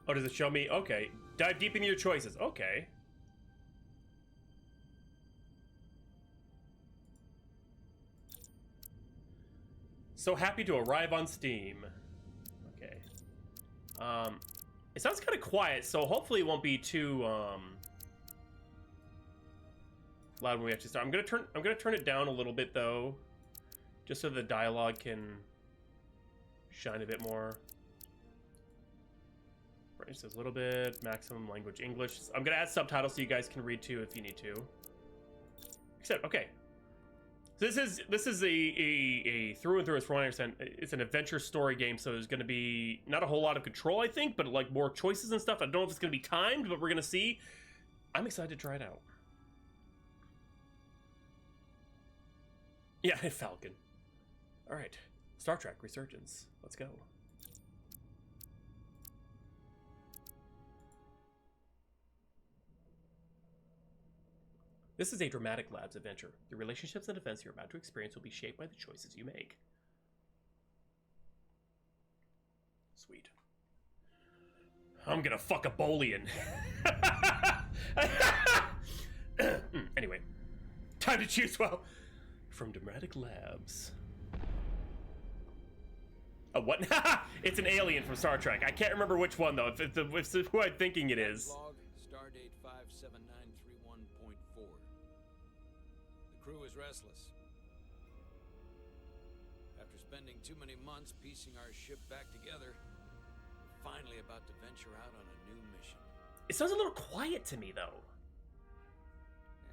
Oh, does it show me? Okay. Dive deep into your choices. Okay. So happy to arrive on Steam. Okay. It sounds kind of quiet, so hopefully it won't be too loud when we actually start. I'm gonna turn it down a little bit though, just so the dialogue can shine a bit more. Brightness a little bit. Maximum language English. I'm gonna add subtitles so you guys can read too if you need to. Except okay. This is a through and through, as from what I understand, it's an adventure story game, so there's going to be not a whole lot of control, I think, but like more choices and stuff. I don't know if it's going to be timed, but we're going to see. I'm excited to try it out. Yeah, Falcon. All right, Star Trek Resurgence. Let's go. This is a Dramatic Labs adventure. The relationships and events you're about to experience will be shaped by the choices you make. Sweet. I'm gonna fuck a Bolian. Anyway, time to choose well. From Dramatic Labs. Oh, what? It's an alien from Star Trek. I can't remember which one, though. If it's who I'm thinking it is. Stardate 57931.4. The crew is restless. After spending too many months piecing our ship back together, we're finally about to venture out on a new mission. It sounds a little quiet to me, though.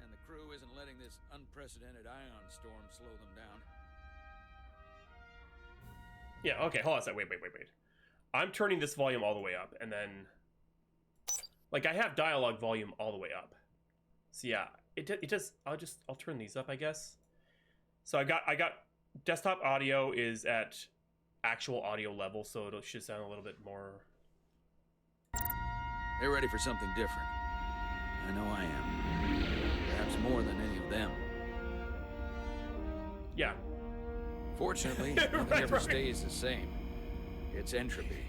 And the crew isn't letting this unprecedented ion storm slow them down. Yeah, okay, hold on a second. Wait. I'm turning this volume all the way up, and then... Like, I have dialogue volume all the way up. So yeah, it just... I'll turn these up, I guess. So I got... Desktop audio is at actual audio level, so it should sound a little bit more... They're ready for something different. I know I am. Perhaps more than any of them. Yeah. Fortunately, nothing ever stays the same. It's entropy,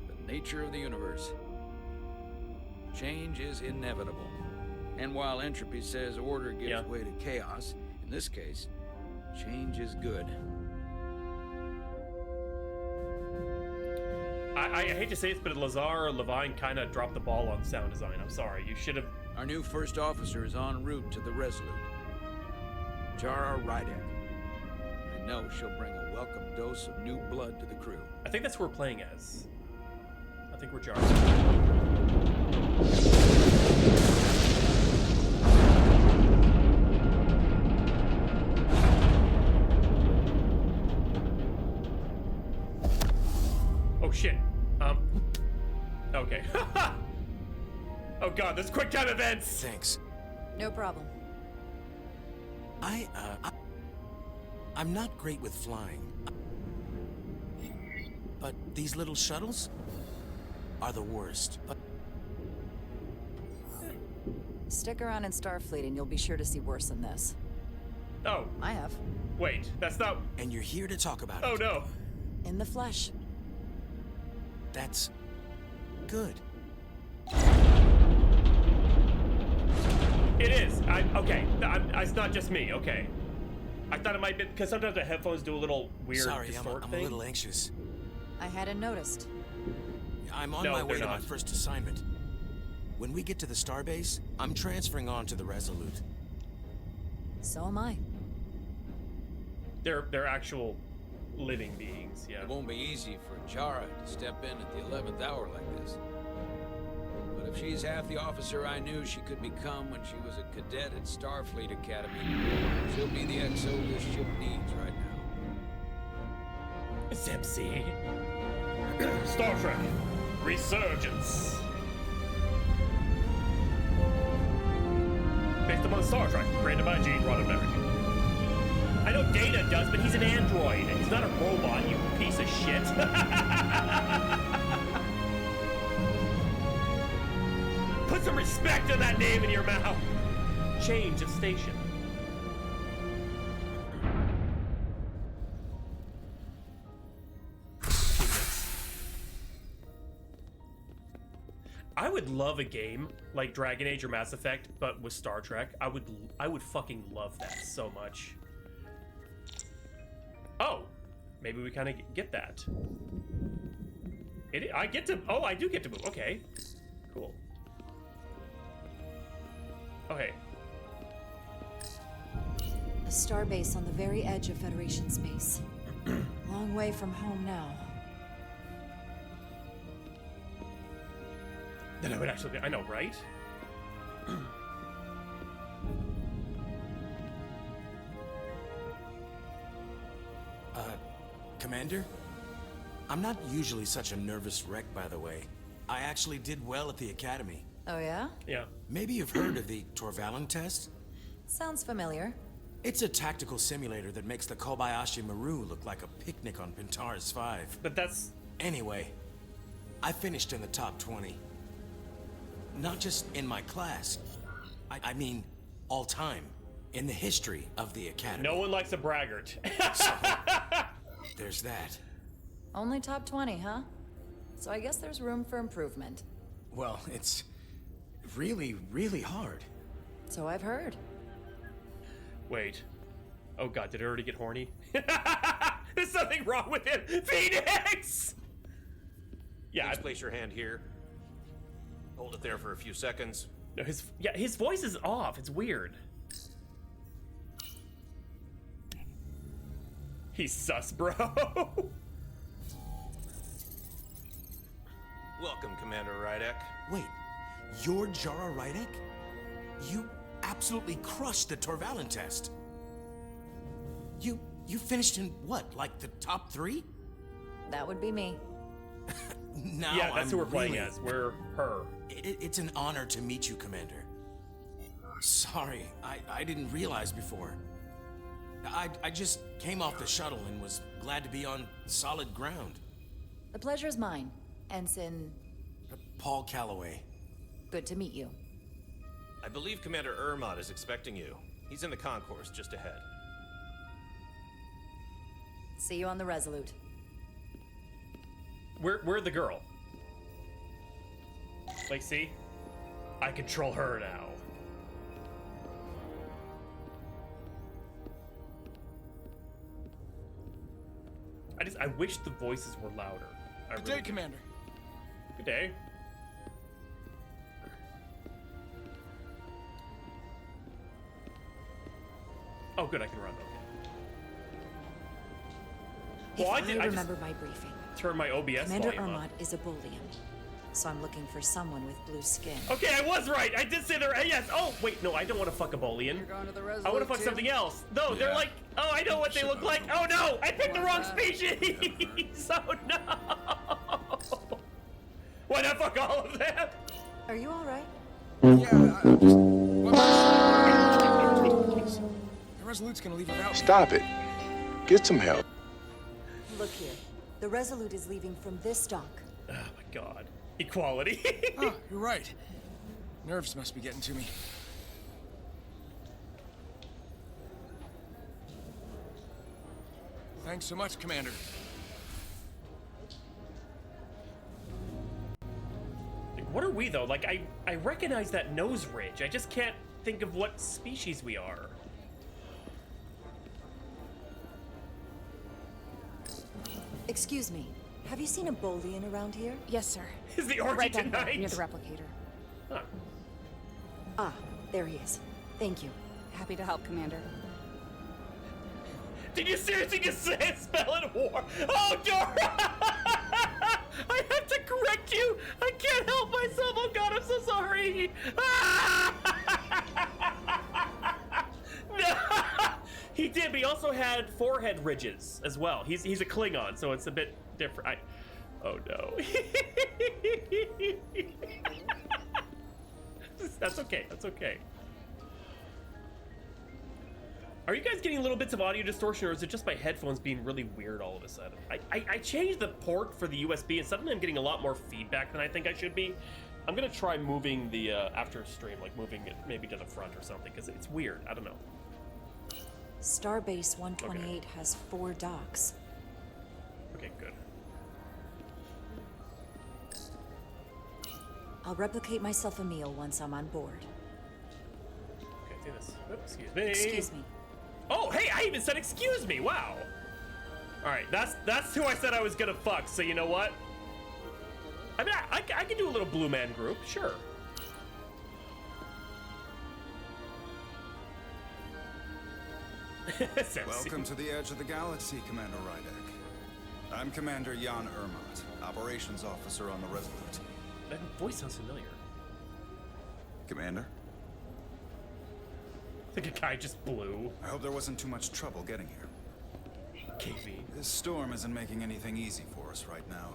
the nature of the universe. Change is inevitable. And while entropy says order gives way to chaos, in this case, change is good. I hate to say this, but Lazar Levine kind of dropped the ball on sound design. I'm sorry. You should have... Our new first officer is en route to the Resolute. Jara Rydek. I know she'll bring a welcome dose of new blood to the crew. I think that's who we're playing as. I think we're Jara. Oh shit. Okay. Oh god, there's quick time events! Thanks. No problem. I'm not great with flying. But these little shuttles are the worst. But Stick around in Starfleet and you'll be sure to see worse than this. Oh. I have. Wait, that's not... And you're here to talk about it. Oh no. In the flesh. That's good. It is. Okay. It's not just me. Okay. I thought it might be because sometimes the headphones do a little weird distort I'm thing. a little anxious. I hadn't noticed. I'm on my way to my first assignment. When we get to the starbase, I'm transferring on to the Resolute. So am I. They're actual living beings. Yeah. It won't be easy for Jara to step in at the 11th hour like this. But if she's half the officer I knew she could become when she was a cadet at Starfleet Academy, she'll be the XO this ship needs right now. It's MC. Star Trek Resurgence. Based upon Star Trek, created by Gene Roddenberry. I know Data does, but he's an android. He's not a robot, you piece of shit. Put some respect on that name in your mouth. Change of station. love a game like Dragon Age or Mass Effect, but with Star Trek. I would fucking love that so much. Oh, maybe we kind of get that. I get to. Oh, I do get to move. Okay, cool. Okay. A starbase on the very edge of Federation space. Long way from home now. Then I would actually be. I know, right? Commander? I'm not usually such a nervous wreck, by the way. I actually did well at the academy. Oh yeah? Yeah. Maybe you've heard of the Torvalin test? Sounds familiar. It's a tactical simulator that makes the Kobayashi Maru look like a picnic on Pintaris 5. But that's... Anyway, I finished in the top 20. Not just in my class. I mean, all time. In the history of the academy. No one likes a braggart. So, there's that. Only top 20, huh? So I guess there's room for improvement. Well, it's really, really hard. So I've heard. Wait. Oh god, did it already get horny? There's something wrong with him! Phoenix! Yeah. Please place your hand here. Hold it there for a few seconds. No, his voice is off. It's weird. He's sus, bro. Welcome, Commander Rydek. Wait, you're Jara Rydek? You absolutely crushed the Torvalin test. You finished in what, like the top 3? That would be me. Now Yeah, that's who we're playing really... as. We're her. It's an honor to meet you, Commander. Sorry, I didn't realize before. I just came off the shuttle and was glad to be on solid ground. The pleasure is mine, Ensign. Paul Calloway. Good to meet you. I believe Commander Ermot is expecting you. He's in the concourse just ahead. See you on the Resolute. We're the girl. Like, see? I control her now. I wish the voices were louder. Good day, Commander. Good day. Oh, good, I can run. Okay. Well, I remember my briefing. Turn my OBS Commander volume up. Ermot is a Bolian, so I'm looking for someone with blue skin. Okay, I was right. I did say there. Yes. Oh, wait, no, I don't want to fuck a Bolian. You're going to the Resolute I want to fuck too? something else. No, they're like. Oh, I know what they look like. Oh no, I picked the wrong species. Oh no. Why not fuck all of them? Are you all right? Yeah, just... The Resolute's gonna leave without me. Stop it. Get some help. Look here. The Resolute is leaving from this dock. Oh my god. Equality. Oh, you're right. Nerves must be getting to me. Thanks so much, Commander. What are we though? Like I recognize that nose ridge. I just can't think of what species we are. Excuse me. Have you seen a Bolian around here? Yes, sir. Is the orgy Right back there, tonight? near the replicator. Huh. Ah, there he is. Thank you. Happy to help, Commander. Did you seriously just say spell in war? Oh, Dora! I have to correct you. I can't help myself. Oh God, I'm so sorry. No. He did, but he also had forehead ridges as well. He's a Klingon, so it's a bit different. Oh no. That's okay. That's okay. Are you guys getting little bits of audio distortion, or is it just my headphones being really weird all of a sudden? I changed the port for the USB, and suddenly I'm getting a lot more feedback than I think I should be. I'm gonna try moving the after stream, like moving it maybe to the front or something, because it's weird. I don't know. Starbase 128 has 4 docks. Okay, good. I'll replicate myself a meal once I'm on board. Okay, do this. Oops, excuse me. Excuse me. Oh, hey, I even said excuse me. Wow. All right, that's who I said I was gonna fuck. So you know what? I mean, I can do a little blue man group, sure. Welcome to the edge of the galaxy, Commander Rydek. I'm Commander Jan Ermont, Operations Officer on the Resolute. That voice sounds familiar. Commander? I think a guy just blew. I hope there wasn't too much trouble getting here. KV. This storm isn't making anything easy for us right now.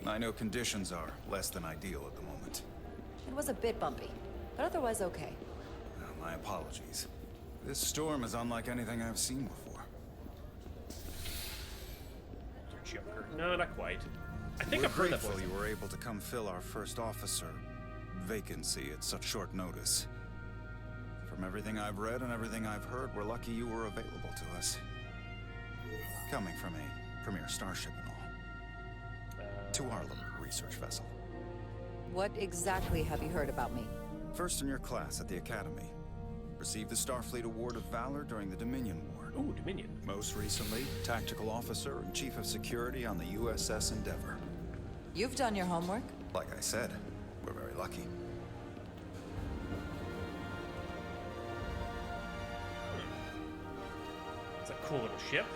I know conditions are less than ideal at the moment. It was a bit bumpy, but otherwise okay. My apologies. This storm is unlike anything I've seen before. Joker. No, not quite. I think We're I've heard that grateful voice. you were able to come fill our first officer vacancy at such short notice. From everything I've read and everything I've heard, we're lucky you were available to us. Coming from a premier starship and all. To our little research vessel. What exactly have you heard about me? First in your class at the Academy. Received the Starfleet Award of Valor during the Dominion War. Ooh, Dominion. Most recently, Tactical Officer and Chief of Security on the USS Endeavor. You've done your homework? Like I said, we're very lucky. It's a cool little ship.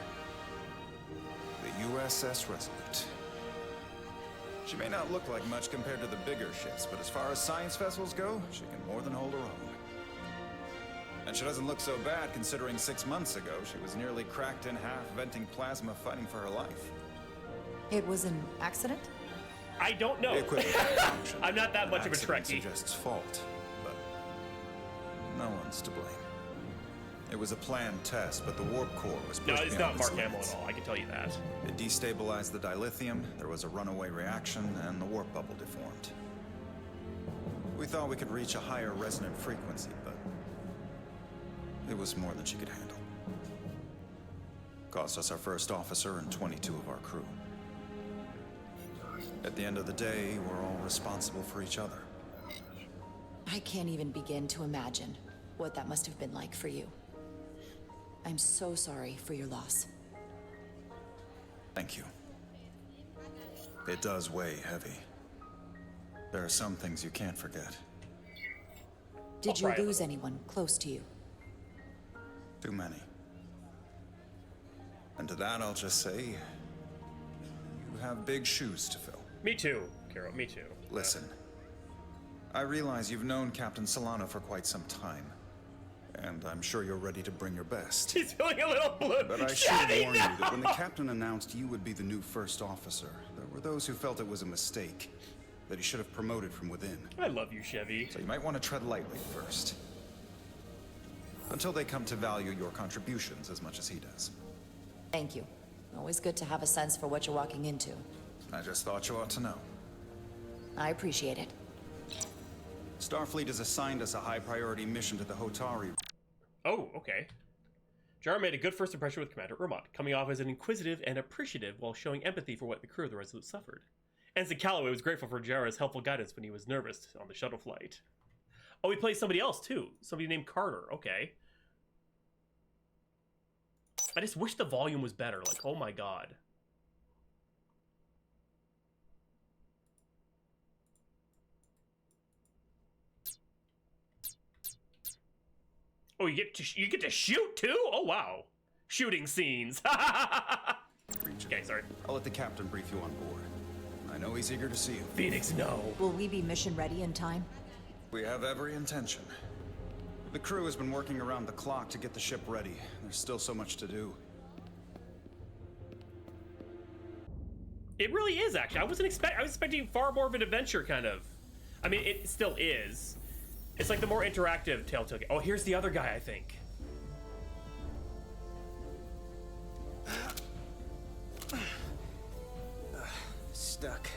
The USS Resolute. She may not look like much compared to the bigger ships, but as far as science vessels go, she can more than hold her own. And she doesn't look so bad considering 6 months ago she was nearly cracked in half, venting plasma, fighting for her life. It was an accident? I don't know. The equipment malfunctioned. I'm not that much of a Accident Trekkie. suggests fault, but no one's to blame. It was a planned test, but the warp core was pushed No, it's beyond not Mark its Hamill limits. at all. I can tell you that. It destabilized the dilithium, there was a runaway reaction, and the warp bubble deformed. We thought we could reach a higher resonant frequency, but it was more than she could handle. Cost us our first officer and 22 of our crew. At the end of the day, we're all responsible for each other. I can't even begin to imagine what that must have been like for you. I'm so sorry for your loss. Thank you. It does weigh heavy. There are some things you can't forget. Did you Right. lose anyone close to you? Too many. And to that, I'll just say, you have big shoes to fill. Me too, Carol. Me too. Listen, I realize you've known Captain Solano for quite some time, and I'm sure you're ready to bring your best. He's feeling a little blue. But I should Chevy, warn no! you that when the captain announced you would be the new first officer, there were those who felt it was a mistake, that he should have promoted from within. I love you, Chevy. So you might want to tread lightly first. Until they come to value your contributions as much as he does. Thank you. Always good to have a sense for what you're walking into. I just thought you ought to know. I appreciate it. Starfleet has assigned us a high-priority mission to the Hotari. Oh, okay. Jar made a good first impression with Commander Ermont, coming off as an inquisitive and appreciative while showing empathy for what the crew of the Resolute suffered. Ensign Calloway was grateful for Jar's helpful guidance when he was nervous on the shuttle flight. Oh, he plays somebody else, too. Somebody named Carter. Okay. I just wish the volume was better. Like, oh my god. Oh, you get to shoot too? Oh wow, shooting scenes. Okay, sorry. I'll let the captain brief you on board. I know he's eager to see you. Phoenix, no. Will we be mission ready in time? We have every intention. The crew has been working around the clock to get the ship ready. There's still so much to do. It really is actually. I was expecting far more of an adventure kind of. I mean, it still is. It's like the more interactive Telltale game. Oh, here's the other guy, I think. Stuck.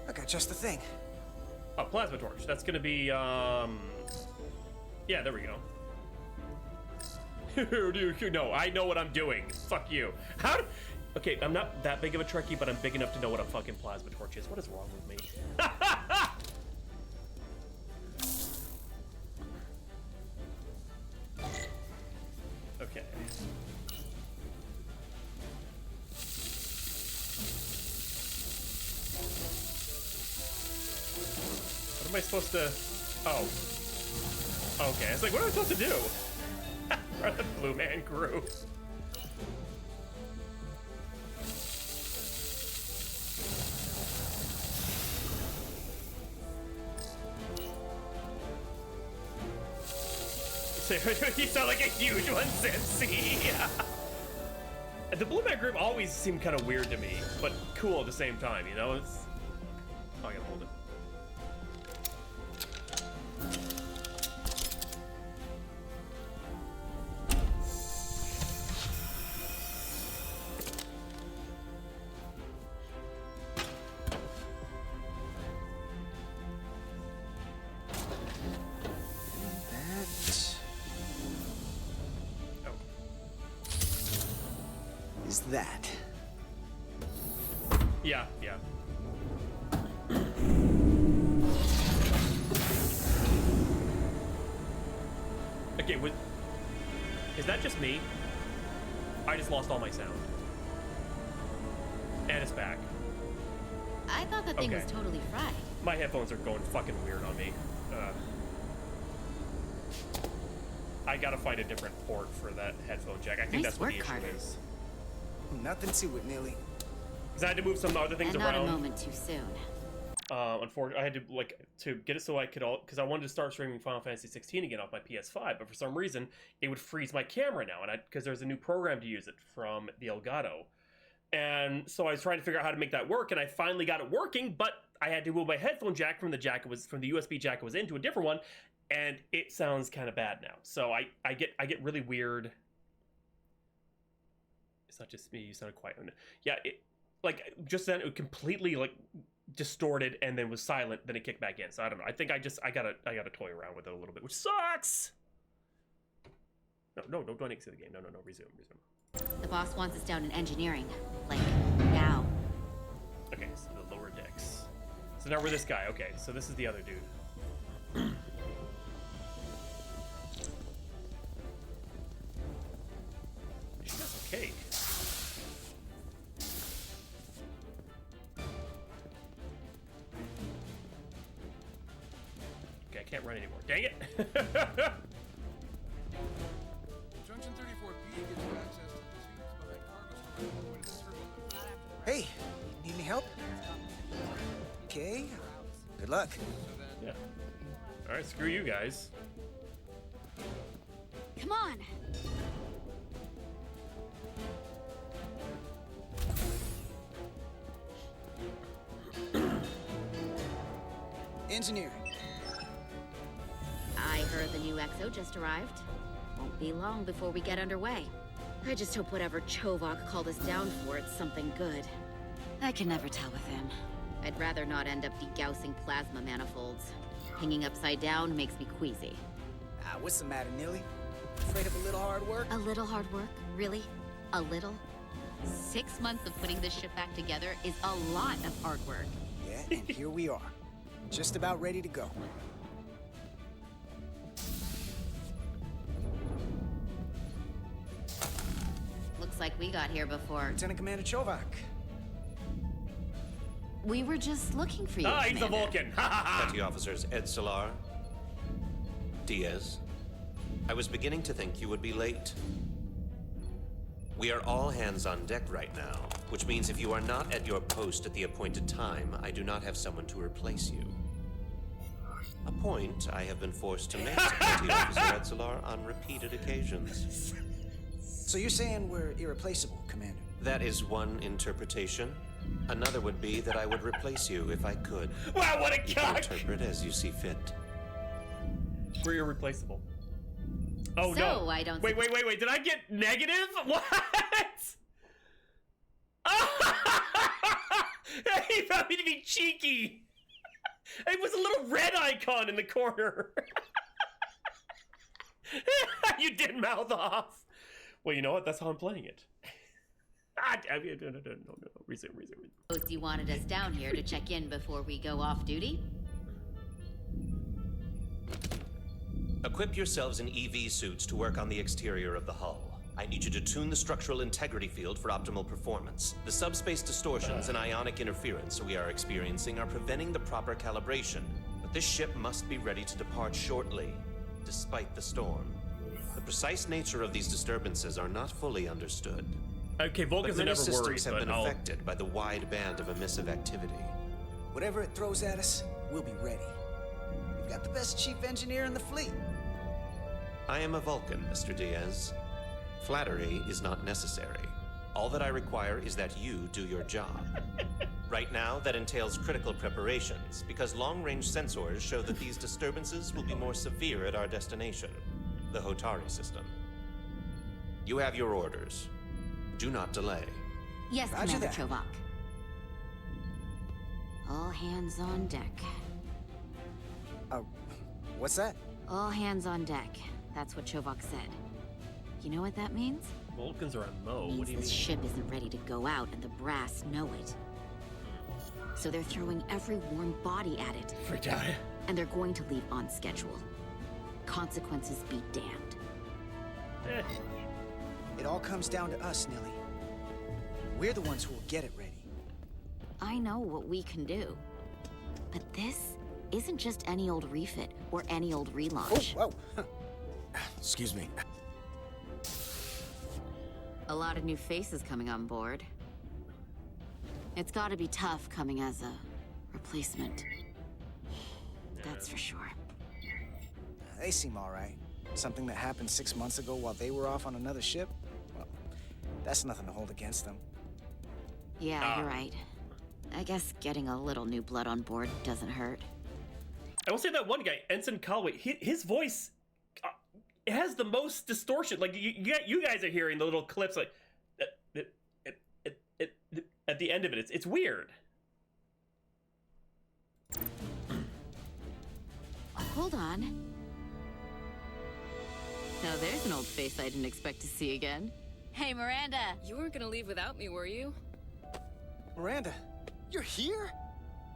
I got just the thing. Oh, plasma torch. That's gonna be yeah, there we go. No, I know what I'm doing. Fuck you. Okay, I'm not that big of a Trekkie, but I'm big enough to know what a fucking plasma torch is. What is wrong with me? Okay. What am I supposed to... Oh. Okay, it's like, what am I supposed to do? Where the blue man grew. You sound like a huge one, Sensei. The blue man group always seemed kind of weird to me, but cool at the same time, you know? It's... Oh, I gotta hold it. That. Yeah. Okay, is that just me? I just lost all my sound. And it's back. I thought the thing was totally fried. My headphones are going fucking weird on me. I gotta find a different port for that headphone jack. I think Nice that's what the work, issue Carter. is. Nothing to it, Millie. Because I had to move some other things And around. not a moment too soon. Unfortunately, I had to get it so I could because I wanted to start streaming Final Fantasy 16 again off my PS5, but for some reason it would freeze my camera now, and because there's a new program to use it from the Elgato, and so I was trying to figure out how to make that work, and I finally got it working, but I had to move my headphone jack from the USB jack it was into a different one, and it sounds kind of bad now. So I get really weird. It's not just me. You sounded quiet. Yeah, like just then it completely like distorted and then was silent. Then it kicked back in. So I don't know. I think I gotta toy around with it a little bit, which sucks. No, don't go exit the game. No, resume. The boss wants us down in engineering, like now. Okay, so the lower decks. So now we're this guy. Okay, so this is the other dude. She got some cake. Okay, I can't run anymore. Dang it! Junction 34B gives you access to the tubes behind cargo storage. Hey, need any help? Okay. Good luck. Yeah. All right, screw you guys. Come on. Engineering. I heard the new XO just arrived. Won't be long before we get underway. I just hope whatever Chovok called us down for, it's something good. I can never tell with him. I'd rather not end up degaussing plasma manifolds. Hanging upside down makes me queasy. What's the matter, Nilly? Afraid of a little hard work? A little hard work? Really? A little? 6 months of putting this ship back together is a lot of hard work. Yeah, and here we are. Just about ready to go. Looks like we got here before. Lieutenant Commander Chovak. We were just looking for you, Ah, he's the Commander. Vulcan. Petty Officers Ed Solar, Diaz. I was beginning to think you would be late. We are all hands on deck right now, which means if you are not at your post at the appointed time, I do not have someone to replace you. A point I have been forced to make to Petty Officer Ed Solar on repeated occasions. So you're saying we're irreplaceable, Commander? That is one interpretation. Another would be that I would replace you if I could. Wow, what a You cock! can interpret as you see fit. We're irreplaceable. Oh So, no! I don't Wait! Did I get negative? What? He found me to be cheeky. It was a little red icon in the corner. You did mouth off. Well, you know what? That's how I'm playing it. No. Resume. You wanted us down here to check in before we go off duty? Equip yourselves in EV suits to work on the exterior of the hull. I need you to tune the structural integrity field for optimal performance. The subspace distortions and ionic interference we are experiencing are preventing the proper calibration. But this ship must be ready to depart shortly, despite the storm. The precise nature of these disturbances are not fully understood. Okay, Vulcans are many never systems worried, have but been I'll... affected by the wide band of emissive activity. Whatever it throws at us, we'll be ready. We've got the best chief engineer in the fleet. I am a Vulcan, Mr. Diaz. Flattery is not necessary. All that I require is that you do your job. Right now, that entails critical preparations, because long-range sensors show that these disturbances will be more severe at our destination, the Hotari system. You have your orders. Do not delay. Yes, Roger Commander that. Chovak. All hands on deck. What's that? All hands on deck. That's what Chovak said. You know what that means? Vulcans are on Mo. Means What do you this mean? ship isn't ready to go out, and the brass know it. So they're throwing every warm body at it. Freaked out. And they're going to leave on schedule. Consequences be damned. It all comes down to us, Nelly. We're the ones who will get it ready. I know what we can do. But this isn't just any old refit or any old relaunch. Oh, whoa. Excuse me. A lot of new faces coming on board. It's gotta be tough coming as a replacement. That's for sure. They seem all right. Something that happened 6 months ago while they were off on another ship? Well, that's nothing to hold against them. Yeah, you're right. I guess getting a little new blood on board doesn't hurt. I will say that one guy, Ensign Calloway, his voice, it has the most distortion. Like you guys are hearing the little clips, like at the end of it. It's weird. Hold on. Now there's an old face I didn't expect to see again. Hey, Miranda. You weren't gonna leave without me, were you? Miranda, you're here?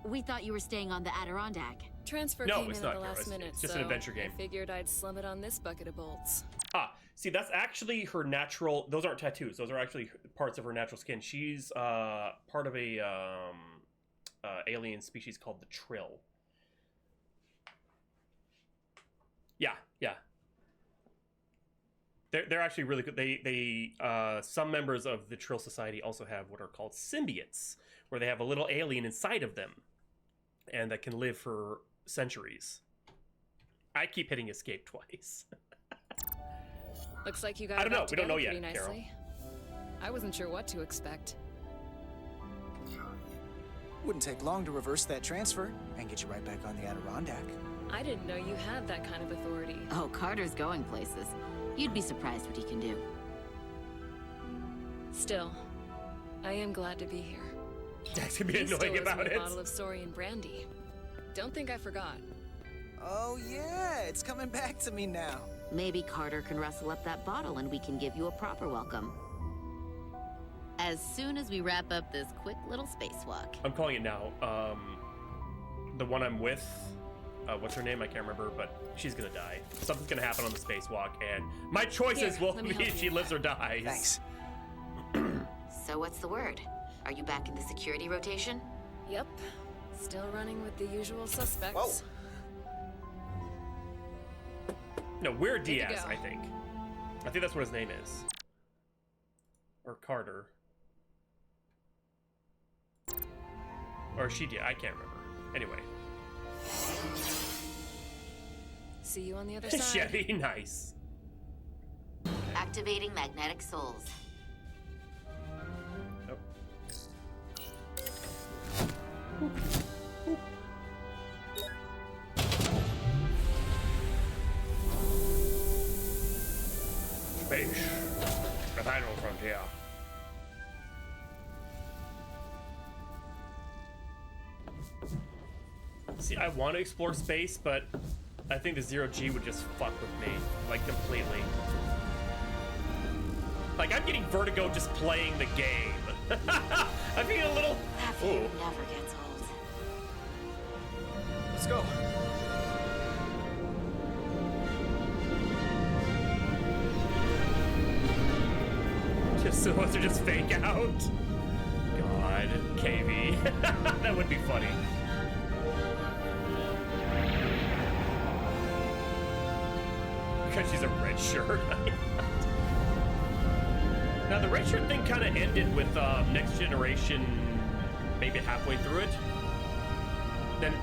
We thought you were staying on the Adirondack. Transfer No, came it's in at not, the last Kara. minute, It's just so an adventure game. I figured I'd slum it on this bucket of bolts. See, that's actually her natural. Those aren't tattoos. Those are actually parts of her natural skin. She's part of a alien species called the Trill. Yeah. They're actually really good. They some members of the Trill Society also have what are called symbiotes, where they have a little alien inside of them, and that can live for centuries. I keep hitting escape twice. Looks like you got I don't know. it We don't know together yet, pretty Carol. nicely. I wasn't sure what to expect. Wouldn't take long to reverse that transfer and get you right back on the Adirondack. I didn't know you had that kind of authority. Oh, Carter's going places. You'd be surprised what he can do. Still, I am glad to be here. Jack's gonna be He still annoying owes me about a it. bottle of Saurian brandy. Don't think I forgot. Oh yeah, it's coming back to me now. Maybe Carter can rustle up that bottle and we can give you a proper welcome. As soon as we wrap up this quick little spacewalk. I'm calling it now. The one I'm with, what's her name? I can't remember, but she's gonna die. Something's gonna happen on the spacewalk, and my choices Here, will let me be help she you. lives or dies. Thanks. So what's the word? Are you back in the security rotation? Yep. Still running with the usual suspects. Whoa. No, we're Good to Diaz, go. I think. I think that's what his name is. Or Carter. Or she did. I can't remember. Anyway. See you on the other side. Chevy, nice. Activating magnetic souls. Nope. Space. The final frontier. See, I want to explore space, but I think the 0G would just fuck with me, like, completely. Like, I'm getting vertigo just playing the game. I'm being a little... That view never gets old. Let's go. Just so those are just fake out. God, KV. That would be funny. Because she's a red shirt. Now, the red shirt thing kind of ended with Next Generation, maybe halfway through it. Then,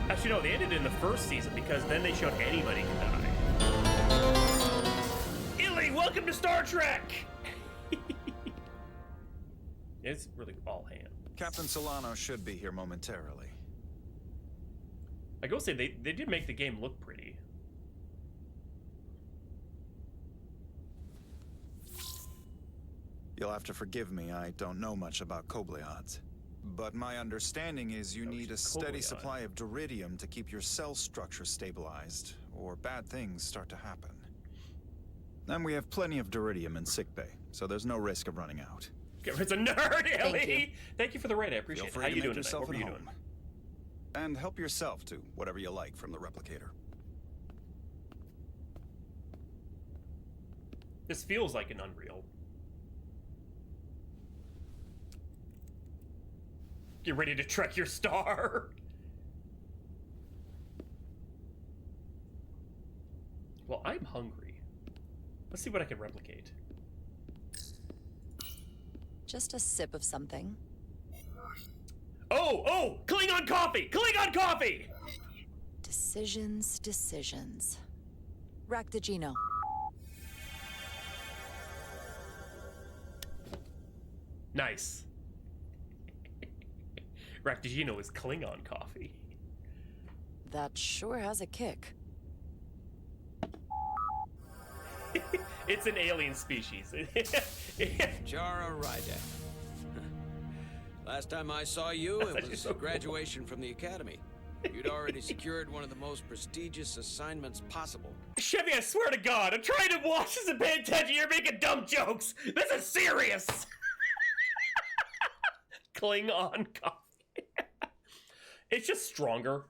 actually, no, they ended in the first season because then they showed anybody can die. Illy, welcome to Star Trek! It's really all hands. Captain Solano should be here momentarily. I gotta say, they did make the game look pretty. You'll have to forgive me, I don't know much about Kobleods. But my understanding is you need a steady supply of duridium to keep your cell structure stabilized, or bad things start to happen. And we have plenty of duridium in sickbay, so there's no risk of running out. It's a nerd, Ellie! Thank you for the raid, I appreciate it. Feel How free you to doing make tonight? yourself What at were you home. doing? And help yourself to whatever you like from the replicator. This feels like an Unreal. Get ready to trek your star. Well, I'm hungry. Let's see what I can replicate. Just a sip of something. Oh! Klingon coffee! Klingon coffee! Decisions. Rack the Geno. Nice. Raktajino is Klingon coffee. That sure has a kick. It's an alien species. Jara Rydak. Last time I saw you, it was a graduation from the academy. You'd already secured one of the most prestigious assignments possible. Chevy, I swear to God, I'm trying to watch this and pay attention. You're making dumb jokes. This is serious. Klingon coffee. It's just stronger.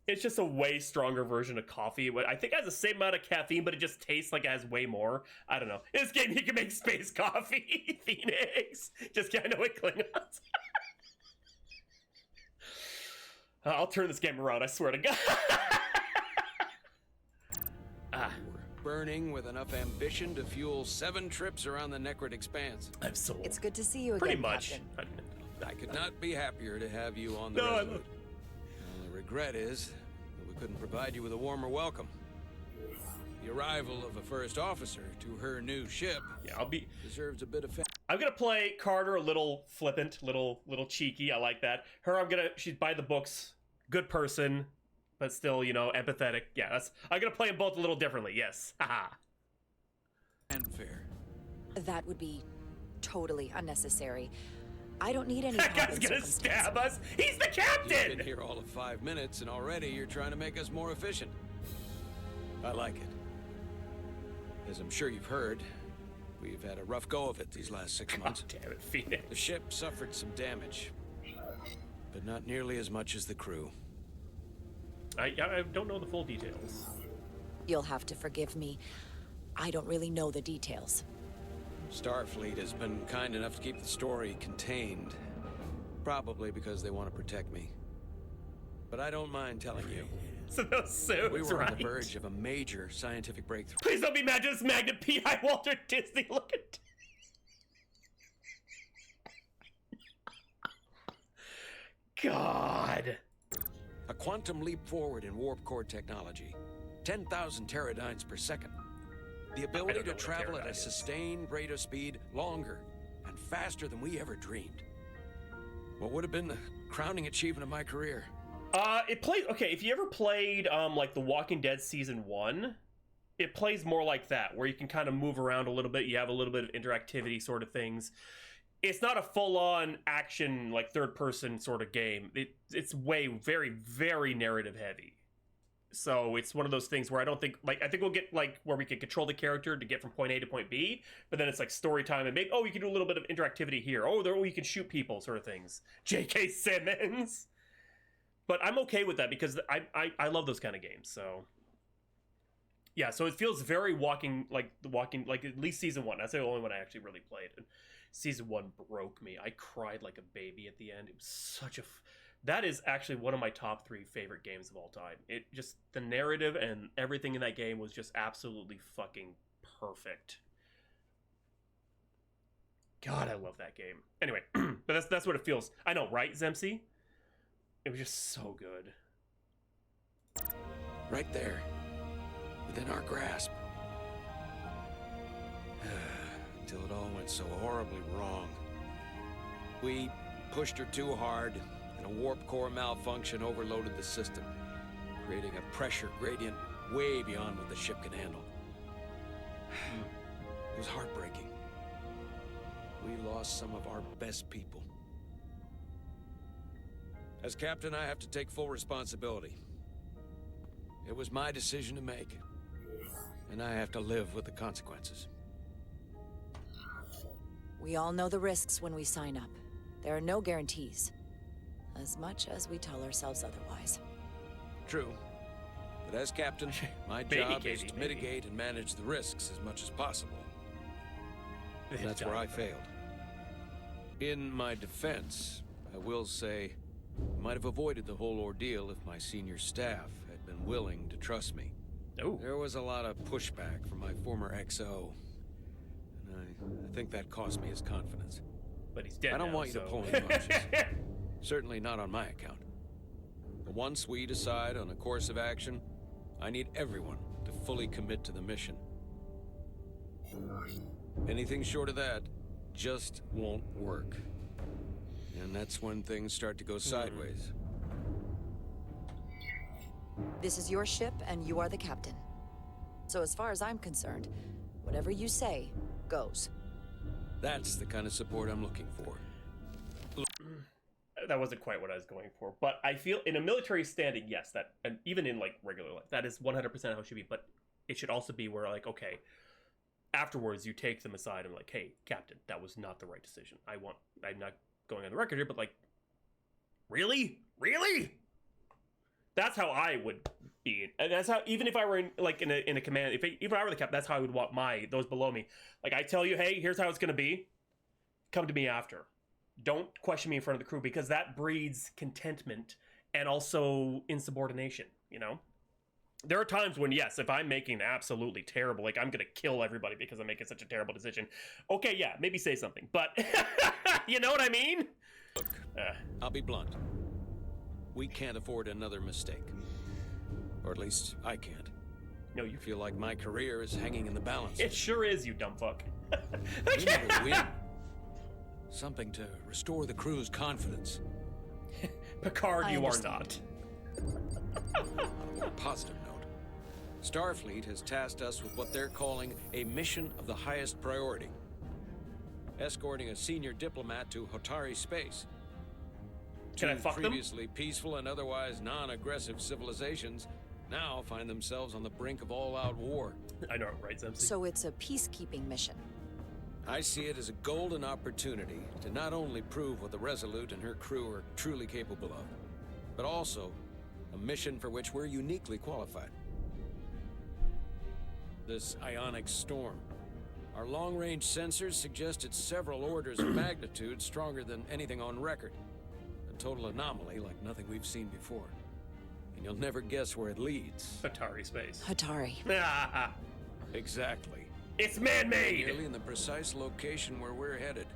It's just a way stronger version of coffee. I think it has the same amount of caffeine, but it just tastes like it has way more. I don't know. In this game, you can make space coffee. Phoenix. Just can't know it Klingons. I'll turn this game around, I swear to God. We're burning with enough ambition to fuel 7 trips around the Necrid Expanse. I'm so... It's good to see you again, Pretty much. Captain. I could not be happier to have you on the Resolute. The only regret is that we couldn't provide you with a warmer welcome. The arrival of a first officer to her new ship deserves a bit of... I'm gonna play Carter a little flippant, little cheeky. I like that. Her, she's by the books, good person, but still, empathetic. Yeah, I'm gonna play them both a little differently. Yes, haha. And fair. That would be totally unnecessary. I don't need any. That guy's gonna stab us. He's the captain. You've been here all of 5 minutes, and already you're trying to make us more efficient. I like it. As I'm sure you've heard, we've had a rough go of it these last 6 months. Damn it, Phoenix. The ship suffered some damage, but not nearly as much as the crew. I don't know the full details. You'll have to forgive me. I don't really know the details. Starfleet has been kind enough to keep the story contained, probably because they want to protect me. But I don't mind telling you. So those suits, we were right? on the verge of a major scientific breakthrough. Please don't be mad at this Magnet P.I. Walter Disney looking. God. A quantum leap forward in warp core technology. 10,000 teradynes per second. The ability to travel at a sustained rate of speed longer and faster than we ever dreamed. What would have been the crowning achievement of my career? It plays, okay, if you ever played, like, The Walking Dead Season 1, it plays more like that, where you can kind of move around a little bit, you have a little bit of interactivity sort of things. It's not a full-on action, like, third-person sort of game. It's very, very narrative-heavy. So it's one of those things where I don't think, like, I think we'll get, like, where we can control the character to get from point A to point B, but then it's like story time and you can do a little bit of interactivity here. You can shoot people, sort of things. J.K. Simmons. But I'm okay with that because I love those kind of games, so. Yeah, so it feels very walking, like at least season 1. That's the only one I actually really played. And season 1 broke me. I cried like a baby at the end. It was such a... That is actually one of my top 3 favorite games of all time. It just, the narrative and everything in that game was just absolutely fucking perfect. God, I love that game. Anyway, but that's what it feels. I know, right, Zemsey? It was just so good. Right there, within our grasp. Until it all went so horribly wrong. We pushed her too hard, and a warp core malfunction overloaded the system, creating a pressure gradient way beyond what the ship can handle. It was heartbreaking. We lost some of our best people. As captain, I have to take full responsibility. It was my decision to make, and I have to live with the consequences. We all know the risks when we sign up. There are no guarantees, as much as we tell ourselves otherwise. True. But as captain, my job is to mitigate and manage the risks as much as possible. And that's where I failed. In my defense, I will say, I might have avoided the whole ordeal if my senior staff had been willing to trust me. Oh. There was a lot of pushback from my former XO, and I think that cost me his confidence. But he's dead. I don't now, want you so. to pull any punches. Certainly not on my account. But once we decide on a course of action, I need everyone to fully commit to the mission. Anything short of that just won't work. And that's when things start to go sideways. This is your ship, and you are the captain. So as far as I'm concerned, whatever you say, goes. That's the kind of support I'm looking for. That wasn't quite what I was going for, but I feel in a military standing, yes, that, and even in like regular life, that is 100% how it should be. But it should also be where, like, okay, afterwards you take them aside and like, hey, captain, that was not the right decision. I'm not going on the record here, but like, really? That's how I would be, and that's how, even if I were in a command, if I were the captain, that's how I would want those below me. Like, I tell you, hey, here's how it's gonna be. Come to me after. Don't question me in front of the crew, because that breeds contentment and also insubordination. You know, there are times when, yes, if I'm making absolutely terrible, like I'm gonna kill everybody because I'm making such a terrible decision. Okay, yeah, maybe say something, but you know what I mean? Look, I'll be blunt. We can't afford another mistake. Or at least, I can't. No, you feel like my career is hanging in the balance. It sure is, you dumb fuck. We need to win. Something to restore the crew's confidence. Picard, you are not. On a more positive note, Starfleet has tasked us with what they're calling a mission of the highest priority. Escorting a senior diplomat to Hotari space. Can I fuck them? Previously peaceful and otherwise non-aggressive civilizations now find themselves on the brink of all-out war. I know, right, Zemsey? So it's a peacekeeping mission. I see it as a golden opportunity to not only prove what the Resolute and her crew are truly capable of, but also a mission for which we're uniquely qualified. This ionic storm. Our long-range sensors suggest it's several orders of magnitude stronger than anything on record. A total anomaly like nothing we've seen before. And you'll never guess where it leads. Atari space. Hatari. Exactly. It's man-made! Nearly in the precise location where we're headed.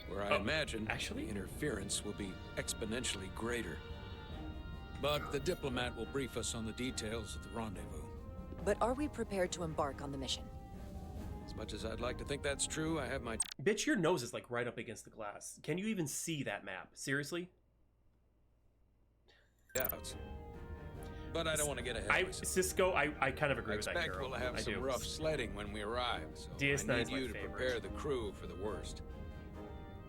Where I imagine the interference will be exponentially greater. But the diplomat will brief us on the details of the rendezvous. But are we prepared to embark on the mission? As much as I'd like to think that's true, I have my... Bitch, your nose is like right up against the glass. Can you even see that map? Seriously? doubts. But I don't want to get ahead of myself. Cisco, I kind of agree with that, I expect we'll have some rough sledding when we arrive, so I need you to prepare the crew for the worst.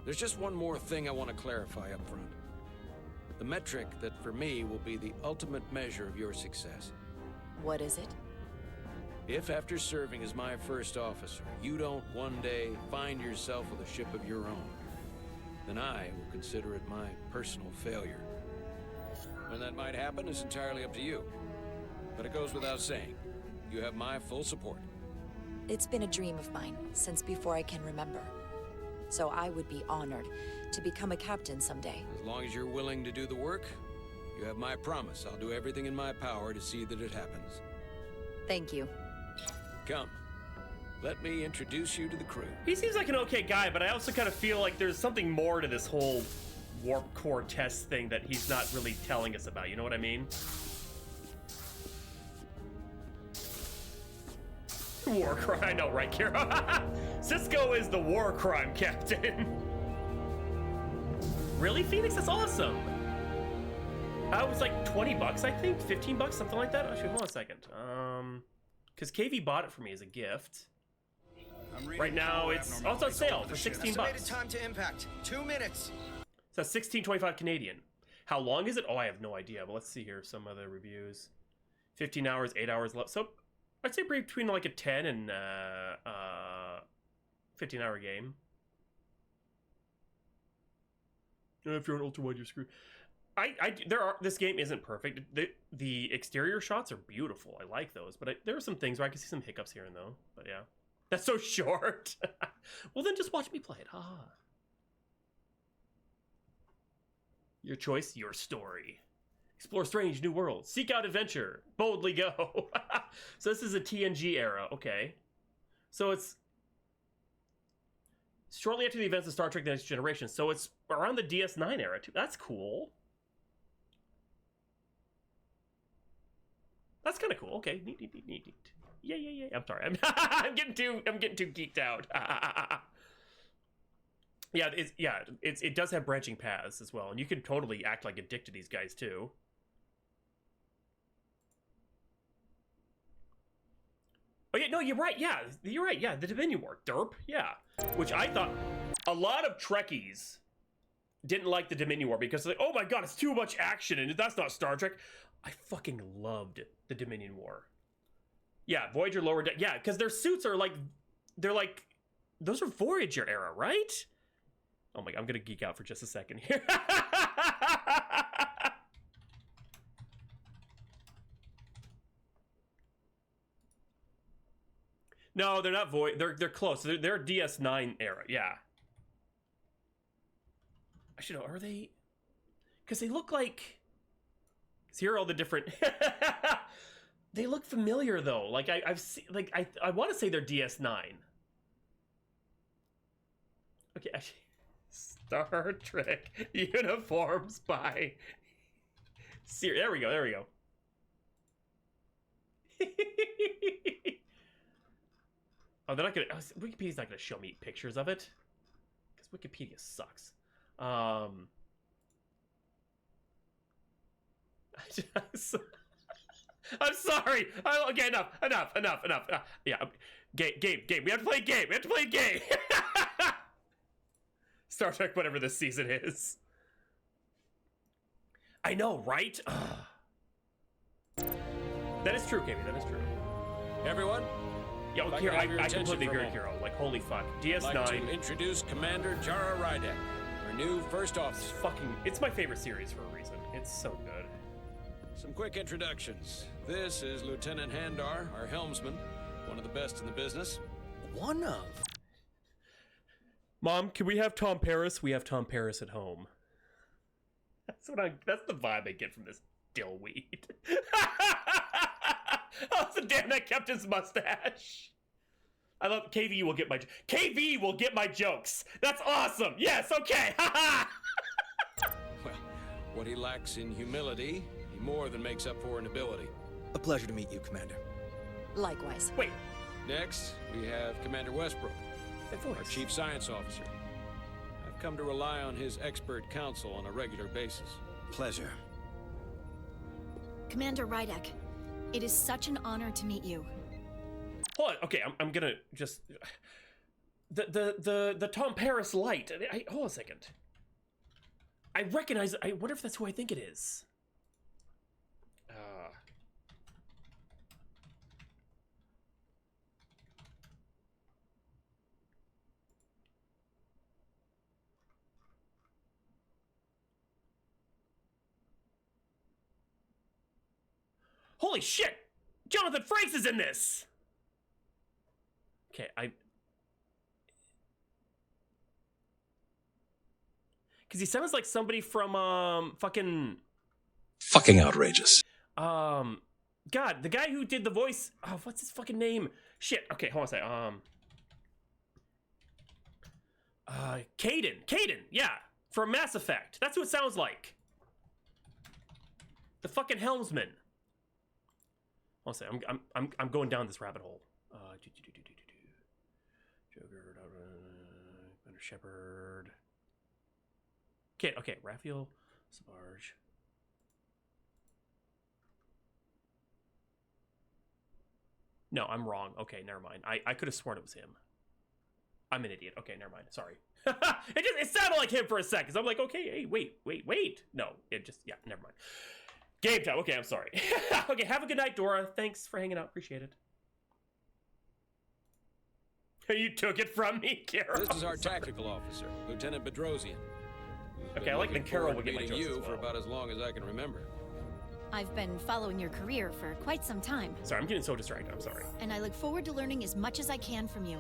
There's just one more thing I want to clarify up front. The metric that for me will be the ultimate measure of your success. What is it? If after serving as my first officer, you don't one day find yourself with a ship of your own, then I will consider it my personal failure. When that might happen is entirely up to you. But it goes without saying, you have my full support. It's been a dream of mine since before I can remember. So I would be honored to become a captain someday. As long as you're willing to do the work, you have my promise. I'll do everything in my power to see that it happens. Thank you. Come, let me introduce you to the crew. He seems like an okay guy, but I also kind of feel like there's something more to this whole warp core test thing that he's not really telling us about. You know what I mean? War crime. I know, right, Kira? Cisco is the war crime captain. Really, Phoenix? That's awesome. It was like 20 bucks, I think, 15 bucks, something like that. Actually, hold on a second. Because KV bought it for me as a gift. Right now, it's also on sale for 16 bucks. Time to impact. 2 minutes. So that's 16.25 Canadian. How long is it? Oh, I have no idea. But let's see here. Some other reviews. 15 hours, 8 hours left. So I'd say between like a 10 and 15-hour game. If you're an ultra wide, you're screwed. This game isn't perfect. The exterior shots are beautiful. I like those, but there are some things where I can see some hiccups here and there. But yeah, that's so short. Well, then just watch me play it. Haha. Your choice, your story. Explore strange new worlds. Seek out adventure. Boldly go. So this is a TNG era. Okay. So it's shortly after the events of Star Trek: The Next Generation. So it's around the DS9 era too. That's cool. That's kind of cool. Okay. Neat. Yeah. I'm sorry. I'm getting too geeked out. It does have branching paths as well, and you can totally act like a dick to these guys too. Oh yeah, no, you're right. Yeah, you're right. Yeah, the Dominion War, derp. Yeah, which I thought a lot of Trekkies didn't like the Dominion War because like, oh my god, it's too much action, and that's not Star Trek. I fucking loved the Dominion War. Yeah, Voyager Lower Deck. Yeah, because their suits are like, those are Voyager era, right? Oh my god, I'm gonna geek out for just a second here. No, they're not They're close. They're DS9 era. Yeah. I should know. Are they? Because they look like. Here are all the different. They look familiar though. Like I've seen. Like I want to say they're DS9. Okay. Star Trek uniforms by. There we go. Oh, they're not gonna. Wikipedia's not gonna show me pictures of it, because Wikipedia sucks. I'm sorry. Okay, enough. Yeah, game. We have to play a game. Star Trek, whatever this season is. I know, right? That is true, Kami. That is true. Everyone. Yo, I completely agree, Hero. Like, holy fuck. DS9. I'd like to introduce Commander Jara Rydek, our new first officer. It's my favorite series for a reason. It's so good. Some quick introductions. This is Lieutenant Handar, our helmsman, one of the best in the business. One of? Mom, can we have Tom Paris? We have Tom Paris at home. That's the vibe I get from this dillweed. Oh, so damn, that kept his mustache. I love KV will get my jokes. That's awesome. Yes, okay. Well, what he lacks in humility, he more than makes up for in ability. A pleasure to meet you, Commander. Likewise. Wait. Next, we have Commander Westbrook, our Chief Science Officer. I've come to rely on his expert counsel on a regular basis. Pleasure. Commander Rydek, it is such an honor to meet you. Hold on. Okay, I'm gonna just the Tom Paris light. Hold on a second. I recognize it. I wonder if that's who I think it is. Holy shit! Jonathan Frakes is in this! Okay, because he sounds like somebody from, fucking outrageous. God, the guy who did the voice, oh, what's his fucking name? Shit, okay, hold on a sec, Caden, yeah, from Mass Effect. That's who it sounds like. The fucking helmsman. I'll say I'm going down this rabbit hole. Joker, Commander Shepard. Okay, Raphael Sabarge. No, I'm wrong. Okay, never mind. I could have sworn it was him. I'm an idiot. Okay, never mind. Sorry. it sounded like him for a second. So I'm like, okay, hey, wait. No, yeah, never mind. Game time. Okay, I'm sorry. Okay, have a good night, Dora. Thanks for hanging out. Appreciate it. You took it from me, Carol. This is our tactical officer, Lieutenant Bedrosian. Okay, I like when Carol would get my jokes you as well. for about as long as I can remember. I've been following your career for quite some time. Sorry, I'm getting so distracted. I'm sorry. And I look forward to learning as much as I can from you.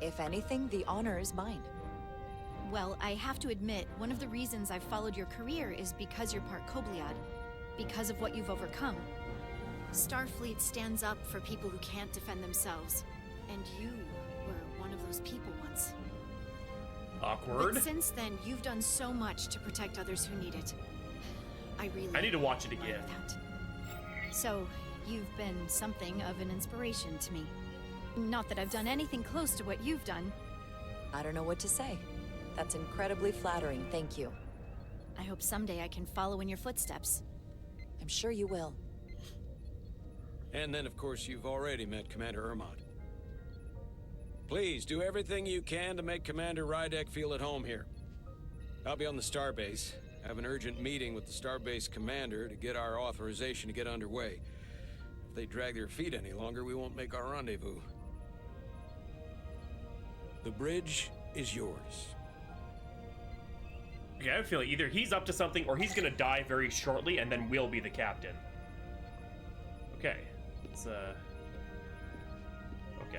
If anything, the honor is mine. Well, I have to admit, one of the reasons I've followed your career is because you're part Kobliad. Because of what you've overcome. Starfleet stands up for people who can't defend themselves. And you were one of those people once. Awkward. But since then, you've done so much to protect others who need it. I need to watch it again. That. So, you've been something of an inspiration to me. Not that I've done anything close to what you've done. I don't know what to say. That's incredibly flattering, thank you. I hope someday I can follow in your footsteps. I'm sure you will. And then, of course, you've already met Commander Ermont. Please, do everything you can to make Commander Rydek feel at home here. I'll be on the starbase. I have an urgent meeting with the starbase commander to get our authorization to get underway. If they drag their feet any longer, we won't make our rendezvous. The bridge is yours. Okay, I have a feeling either he's up to something or he's gonna die very shortly and then we'll be the captain. Okay, it's okay,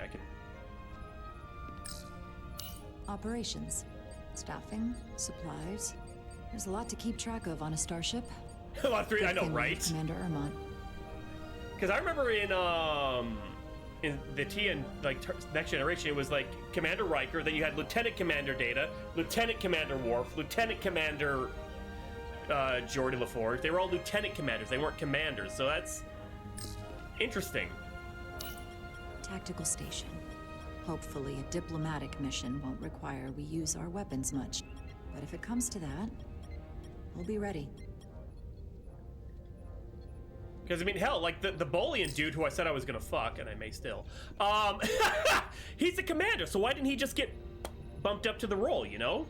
I can... Operations. Staffing, supplies. There's a lot to keep track of on a starship. A lot of three, I know, right? Commander Ermont. Because I remember in the T and Next Generation, it was like Commander Riker, then you had Lieutenant Commander Data, Lieutenant Commander Worf, Lieutenant Commander Geordi LaForge. They were all Lieutenant Commanders. They weren't commanders, so that's interesting. Tactical station. Hopefully, a diplomatic mission won't require we use our weapons much. But if it comes to that, we'll be ready. Because, I mean, hell, like, the Bolian dude who I said I was gonna fuck, and I may still, he's a commander, so why didn't he just get bumped up to the role, you know?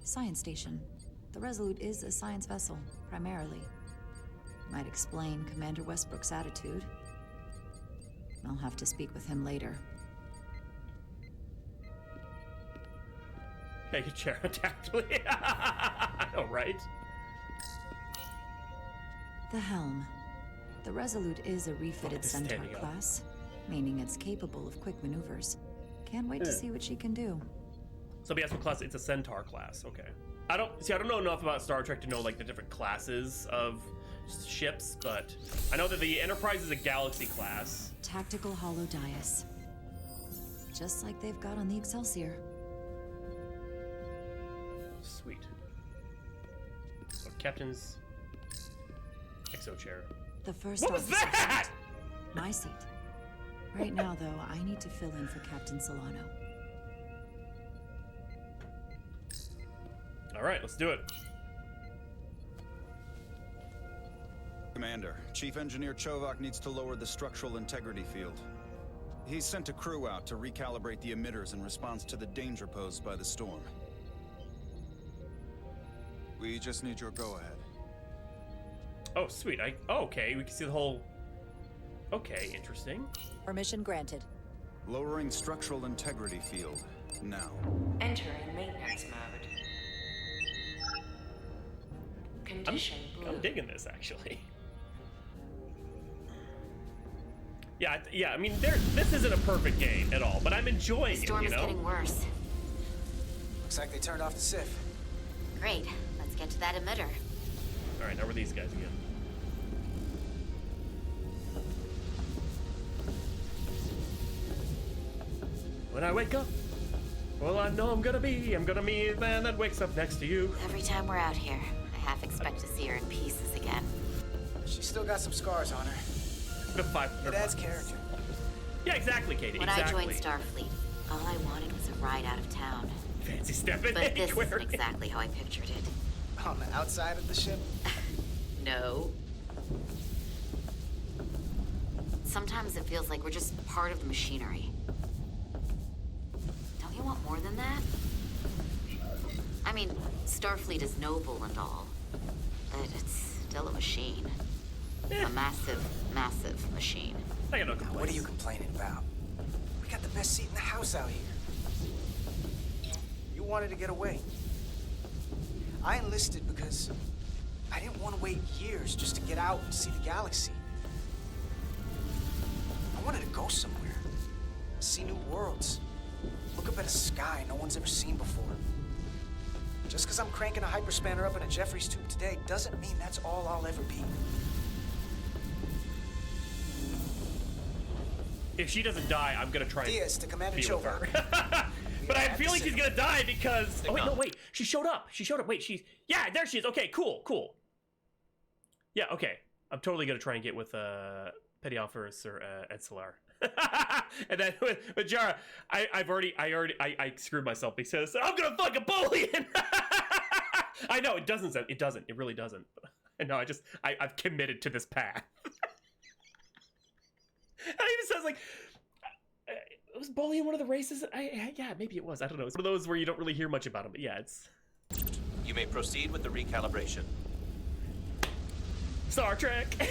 Science station. The Resolute is a science vessel, primarily. Might explain Commander Westbrook's attitude. I'll have to speak with him later. Take a chair tactfully. I know, right? The helm. The Resolute is a refitted Centaur standing up. class, meaning it's capable of quick maneuvers. Can't wait to see what she can do. So be asked what class, it's a Centaur class, okay. I don't know enough about Star Trek to know like the different classes of ships, but I know that the Enterprise is a Galaxy class. Tactical holodais. Just like they've got on the Excelsior. Sweet. So Captain's exo chair. The first What was officer's that? seat. My seat. Right now, though, I need to fill in for Captain Solano. All right, let's do it. Commander, Chief Engineer Chovak needs to lower the structural integrity field. He sent a crew out to recalibrate the emitters in response to the danger posed by the storm. We just need your go-ahead. Oh, sweet. Okay, we can see the whole... Okay, interesting. Permission granted. Lowering structural integrity field, now. Entering maintenance mode. Condition blue. I'm digging this, actually. Yeah, I mean, this isn't a perfect game at all, but I'm enjoying it, you know? The storm is getting worse. Looks like they turned off the SIF. Great. Let's get to that emitter. All right, now we're these guys again. When I wake up, well, I know I'm gonna be the man that wakes up next to you. Every time we're out here, I half expect to see her in pieces again. She's still got some scars on her. It adds character. Yeah, exactly, Katie. When exactly. I joined Starfleet, all I wanted was a ride out of town. Fancy stepping But this anywhere. isn't exactly how I pictured it. On the outside of the ship? No. Sometimes it feels like we're just part of the machinery. Don't you want more than that? I mean, Starfleet is noble and all, but it's still a machine. A massive, massive machine. I got no complaints. What are you complaining about? We got the best seat in the house out here. You wanted to get away. I enlisted because I didn't want to wait years just to get out and see the galaxy. I wanted to go somewhere, see new worlds, look up at a sky no one's ever seen before. Just because I'm cranking a hyperspanner up in a Jeffries tube today doesn't mean that's all I'll ever be. If she doesn't die, I'm gonna try and Diaz to Commander be with her. But I feel like she's gonna die because... Oh, wait, no, wait. She showed up. Wait, she's... Yeah, there she is. Okay, cool. Yeah, okay. I'm totally gonna try and get with Petty Officer Ed Solar. And then with Jara, I screwed myself because I'm gonna fuck a Bolian. I know, it doesn't. It really doesn't. No, I've committed to this path. And it even says, like, was Bolian one of the races? Yeah, maybe it was. I don't know. It's one of those where you don't really hear much about him, but yeah, it's... You may proceed with the recalibration. Star Trek! Okay,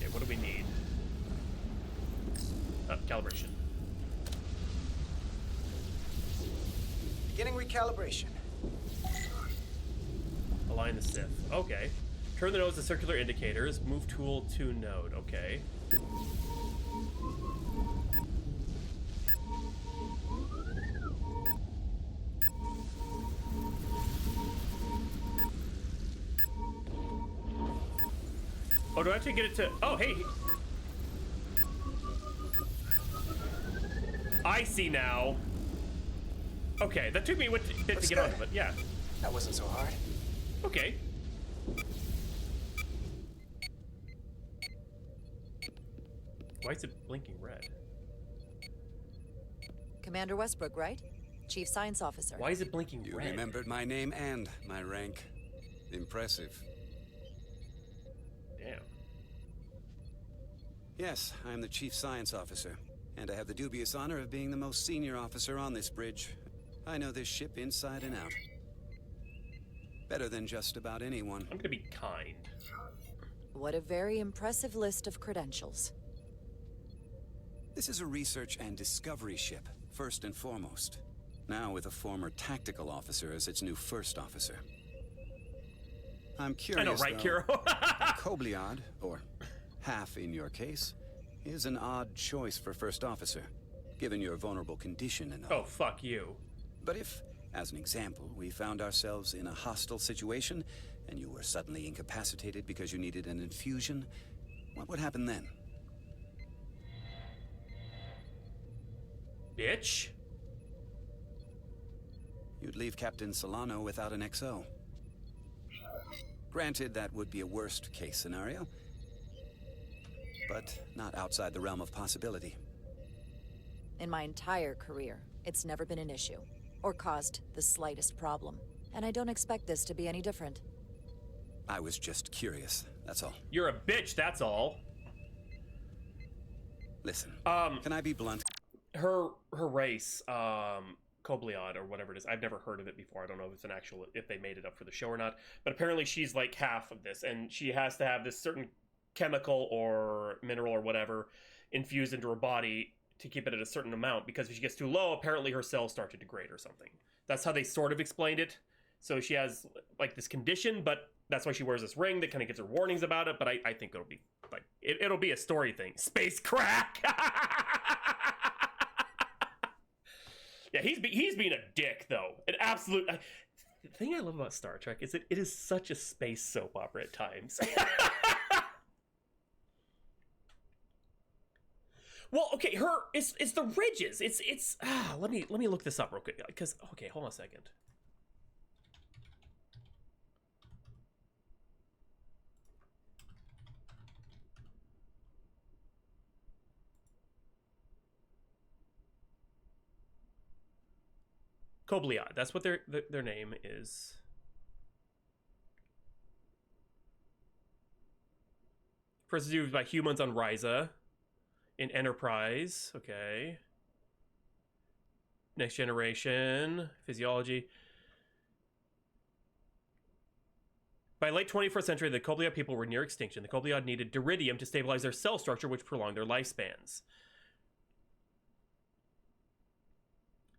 what do we need? Calibration. Beginning recalibration. Align the SIF. Okay. Turn the nodes to circular indicators. Move tool to node. Okay. Oh, do I have to get it to... Oh, hey. I see now. Okay, that took me a bit to get on, but yeah. That wasn't so hard. Okay. Why is it blinking red? Commander Westbrook, right? Chief Science Officer. Why is it blinking You red? remembered my name and my rank. Impressive. Damn. Yes, I am the Chief Science Officer, and I have the dubious honor of being the most senior officer on this bridge. I know this ship inside and out. Better than just about anyone. I'm gonna be kind. What a very impressive list of credentials. This is a research and discovery ship, first and foremost. Now with a former tactical officer as its new first officer. I'm curious, I know, right, though, Kiro? Kobliad, or half in your case, is an odd choice for first officer, given your vulnerable condition and all. Oh, fuck you. But if, as an example, we found ourselves in a hostile situation, and you were suddenly incapacitated because you needed an infusion, what would happen then? Bitch. You'd leave Captain Solano without an XO. Granted, that would be a worst-case scenario, but not outside the realm of possibility. In my entire career, it's never been an issue. or caused the slightest problem. And I don't expect this to be any different. I was just curious, that's all. You're a bitch, that's all. Listen, can I be blunt? Her race, Kobliad or whatever it is. I've never heard of it before. I don't know if it's an actual, if they made it up for the show or not. But apparently she's like half of this, and she has to have this certain chemical or mineral or whatever infused into her body to keep it at a certain amount, because if she gets too low, apparently her cells start to degrade or something. That's how they sort of explained it. So she has like this condition, but that's why she wears this ring that kind of gives her warnings about it. But I think it'll be like, it'll be a story thing. Space crack! Yeah, he's being a dick, though. An absolute... the thing I love about Star Trek is that it is such a space soap opera at times. Well, okay, it's the ridges. It's let me look this up real quick, because okay, hold on a second. Kobliad, that's what their name is. First used by humans on Ryza. In Enterprise, okay. Next Generation, Physiology. By late 21st century, the Kobliad people were near extinction. The Kobliad needed diridium to stabilize their cell structure, which prolonged their lifespans.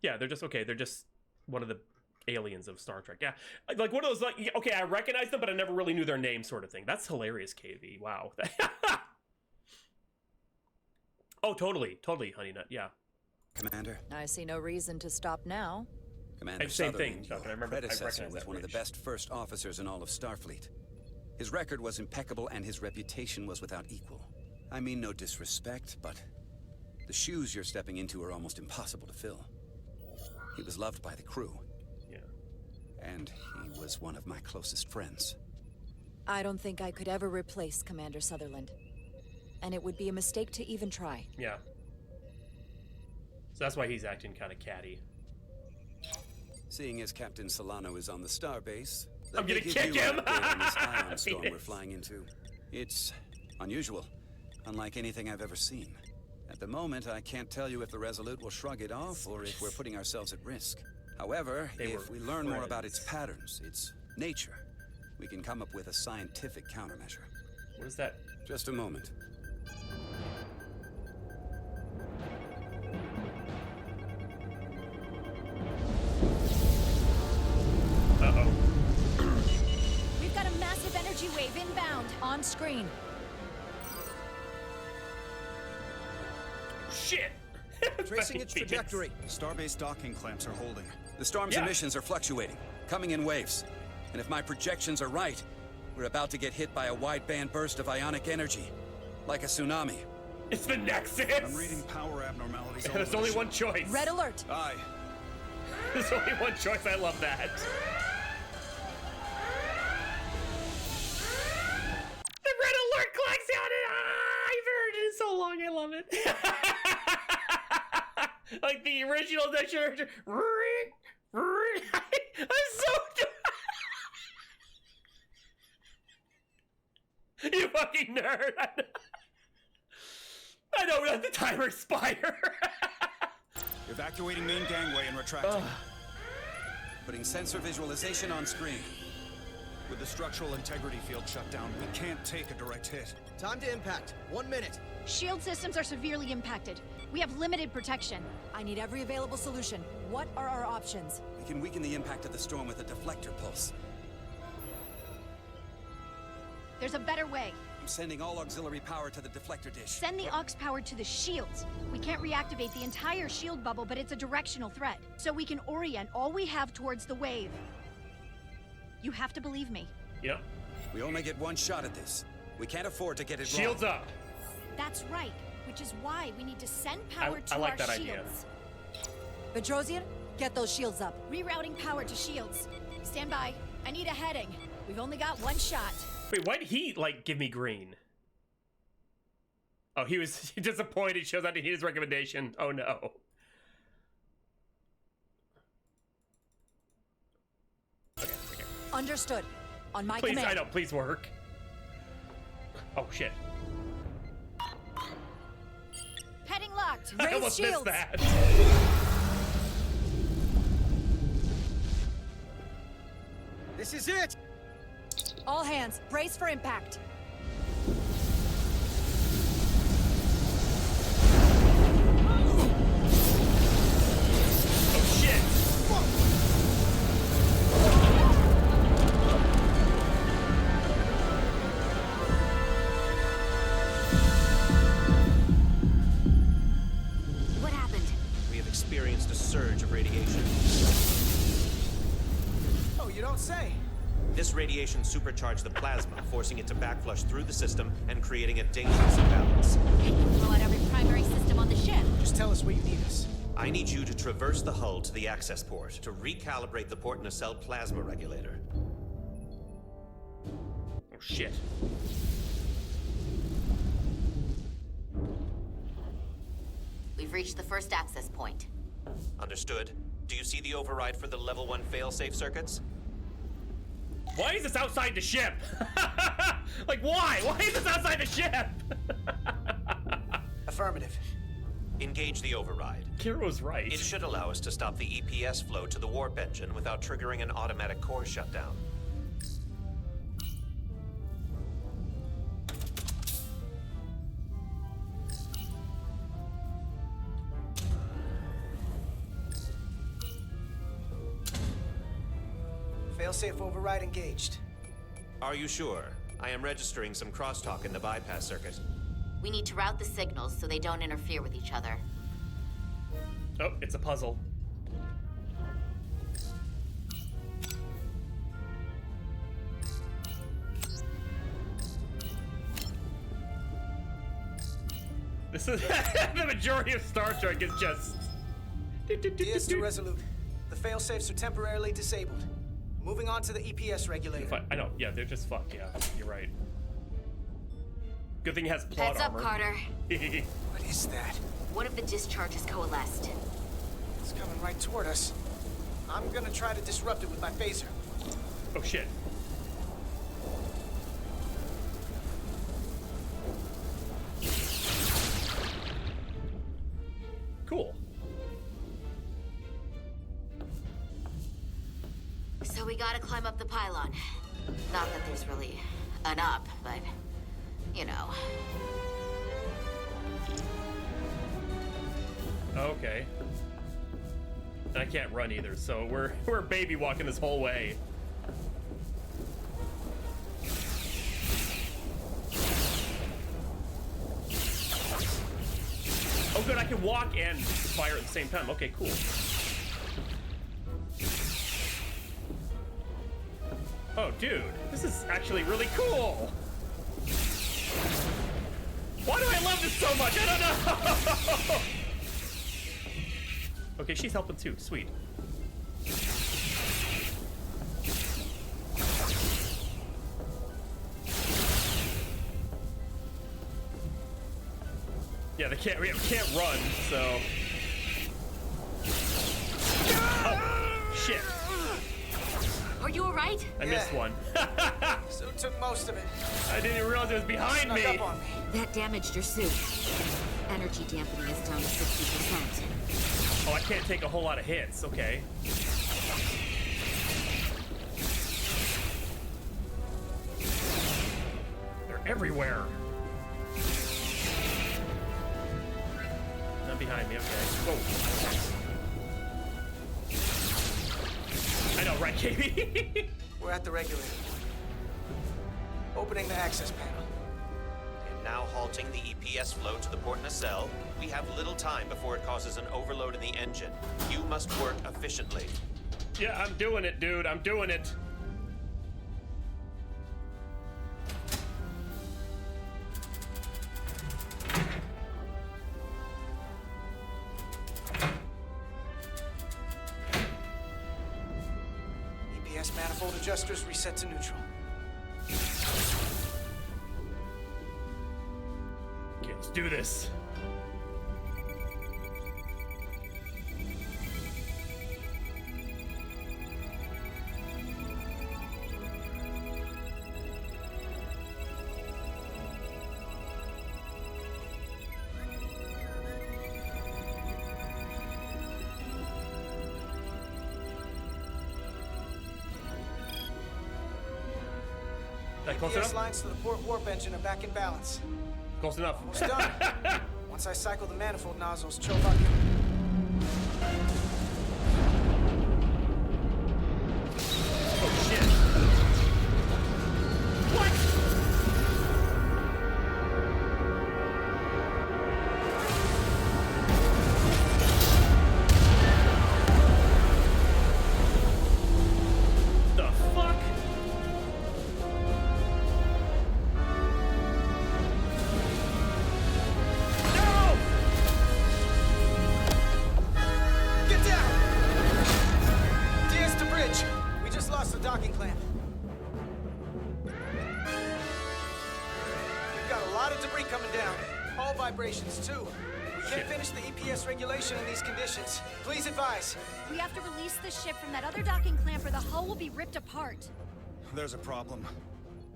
Yeah, they're just one of the aliens of Star Trek. Yeah, like one of those, like, okay, I recognize them, but I never really knew their name sort of thing. That's hilarious, KV. Wow. Oh, totally, Honey Nut, yeah. Commander? I see no reason to stop now. Commander Same Sutherland, thing, your predecessor was one of the best first officers in all of Starfleet. His record was impeccable and his reputation was without equal. I mean no disrespect, but the shoes you're stepping into are almost impossible to fill. He was loved by the crew. Yeah. And he was one of my closest friends. I don't think I could ever replace Commander Sutherland. And it would be a mistake to even try. Yeah. So that's why he's acting kind of catty. Seeing as Captain Solano is on the starbase, I'm gonna kick him! On this ion storm we're flying into. It's unusual, unlike anything I've ever seen. At the moment, I can't tell you if the Resolute will shrug it off or if we're putting ourselves at risk. However, if we learn more about its patterns, its nature, we can come up with a scientific countermeasure. What is that? Just a moment. Uh-oh. We've got a massive energy wave inbound. On screen. Shit! Tracing its trajectory. Starbase docking clamps are holding. The storm's emissions are fluctuating, coming in waves. And if my projections are right, we're about to get hit by a wideband burst of ionic energy. Like a tsunami. It's the Nexus! I'm reading power abnormalities. There's only one choice. Red alert! Aye. There's only one choice. I love that. The red alert clock sounded. I've heard it in so long. I love it. Like the original Dexter. I'm so. You fucking nerd. I know we let the timer expire. Evacuating main gangway and retracting. Putting sensor visualization on screen. With the structural integrity field shut down, we can't take a direct hit. Time to impact. 1 minute. Shield systems are severely impacted. We have limited protection. I need every available solution. What are our options? We can weaken the impact of the storm with a deflector pulse. There's a better way. I'm sending all auxiliary power to the deflector dish. Send the aux power to the shields. We can't reactivate the entire shield bubble, but it's a directional threat. So we can orient all we have towards the wave. You have to believe me. Yep. We only get one shot at this. We can't afford to get it Shields wrong. up. That's right, which is why we need to send power to I like our that shields. idea. Bedrosian, get those shields up. Rerouting power to shields. Stand by. I need a heading. We've only got one shot. Wait, why did he, like, give me green? Oh, he was disappointed. Shows out to heed his recommendation. Oh, no. Understood. On my Please, command. I know, please work. Oh, shit. Heading locked. I Raise almost missed shields. that. This is it! All hands, brace for impact. Oh, shit. What happened? We have experienced a surge of radiation. Oh, you don't say. This radiation supercharged the plasma, forcing it to backflush through the system and creating a dangerous imbalance. Blow out every primary system on the ship. Just tell us where you need us. I need you to traverse the hull to the access port to recalibrate the port nacelle plasma regulator. Oh, shit. We've reached the first access point. Understood. Do you see the override for the level 1 failsafe circuits? Why is this outside the ship? Like, why? Why is this outside the ship? Affirmative. Engage the override. Kiro's right. It should allow us to stop the EPS flow to the warp engine without triggering an automatic core shutdown. Failsafe override engaged. Are you sure? I am registering some crosstalk in the bypass circuit. We need to route the signals so they don't interfere with each other. Oh, it's a puzzle. This is the majority of Star Trek is just. DS to Resolute. The failsafes are temporarily disabled. Moving on to the EPS regulator. I know, yeah, they're just fucked, yeah. You're right. Good thing it has plot Heads up, armor. Carter. What is that? One of the discharges coalesced. It's coming right toward us. I'm gonna try to disrupt it with my phaser. Oh shit. Cool. So we gotta climb up the pylon. Not that there's really an up, but, you know. Okay. And I can't run either, so we're baby walking this whole way. Oh good, I can walk and fire at the same time. Okay, cool. Oh dude, this is actually really cool. Why do I love this so much? I don't know. Okay, she's helping too. Sweet. Yeah, we can't run, so. Oh, shit. Are you alright? I missed one. So took most of it. I didn't even realize it was behind Snuck me. up on me. That damaged your suit. Energy dampening is down to 60%. Oh, I can't take a whole lot of hits. Okay. They're everywhere. None behind me. Okay. Whoa. I know, right, KB? We're at the regulator. Opening the access panel. And now halting the EPS flow to the port nacelle. We have little time before it causes an overload in the engine. You must work efficiently. Yeah, I'm doing it, dude. I'm doing it. EPS manifold adjusters reset to neutral. Okay, let's do this. close GPS enough? lines to the port warp engine are back in balance. Close enough. Almost done. Once I cycle the manifold nozzles, Chovak can... Oh shit. What? The fuck? No! Get down! DS to bridge. We just lost the docking clamp. We've got a lot of debris coming down. All vibrations, too. We can't finish the EPS regulation in these conditions. Please advise. We have to release the ship from that other docking clamp or the hull will be ripped apart. There's a problem.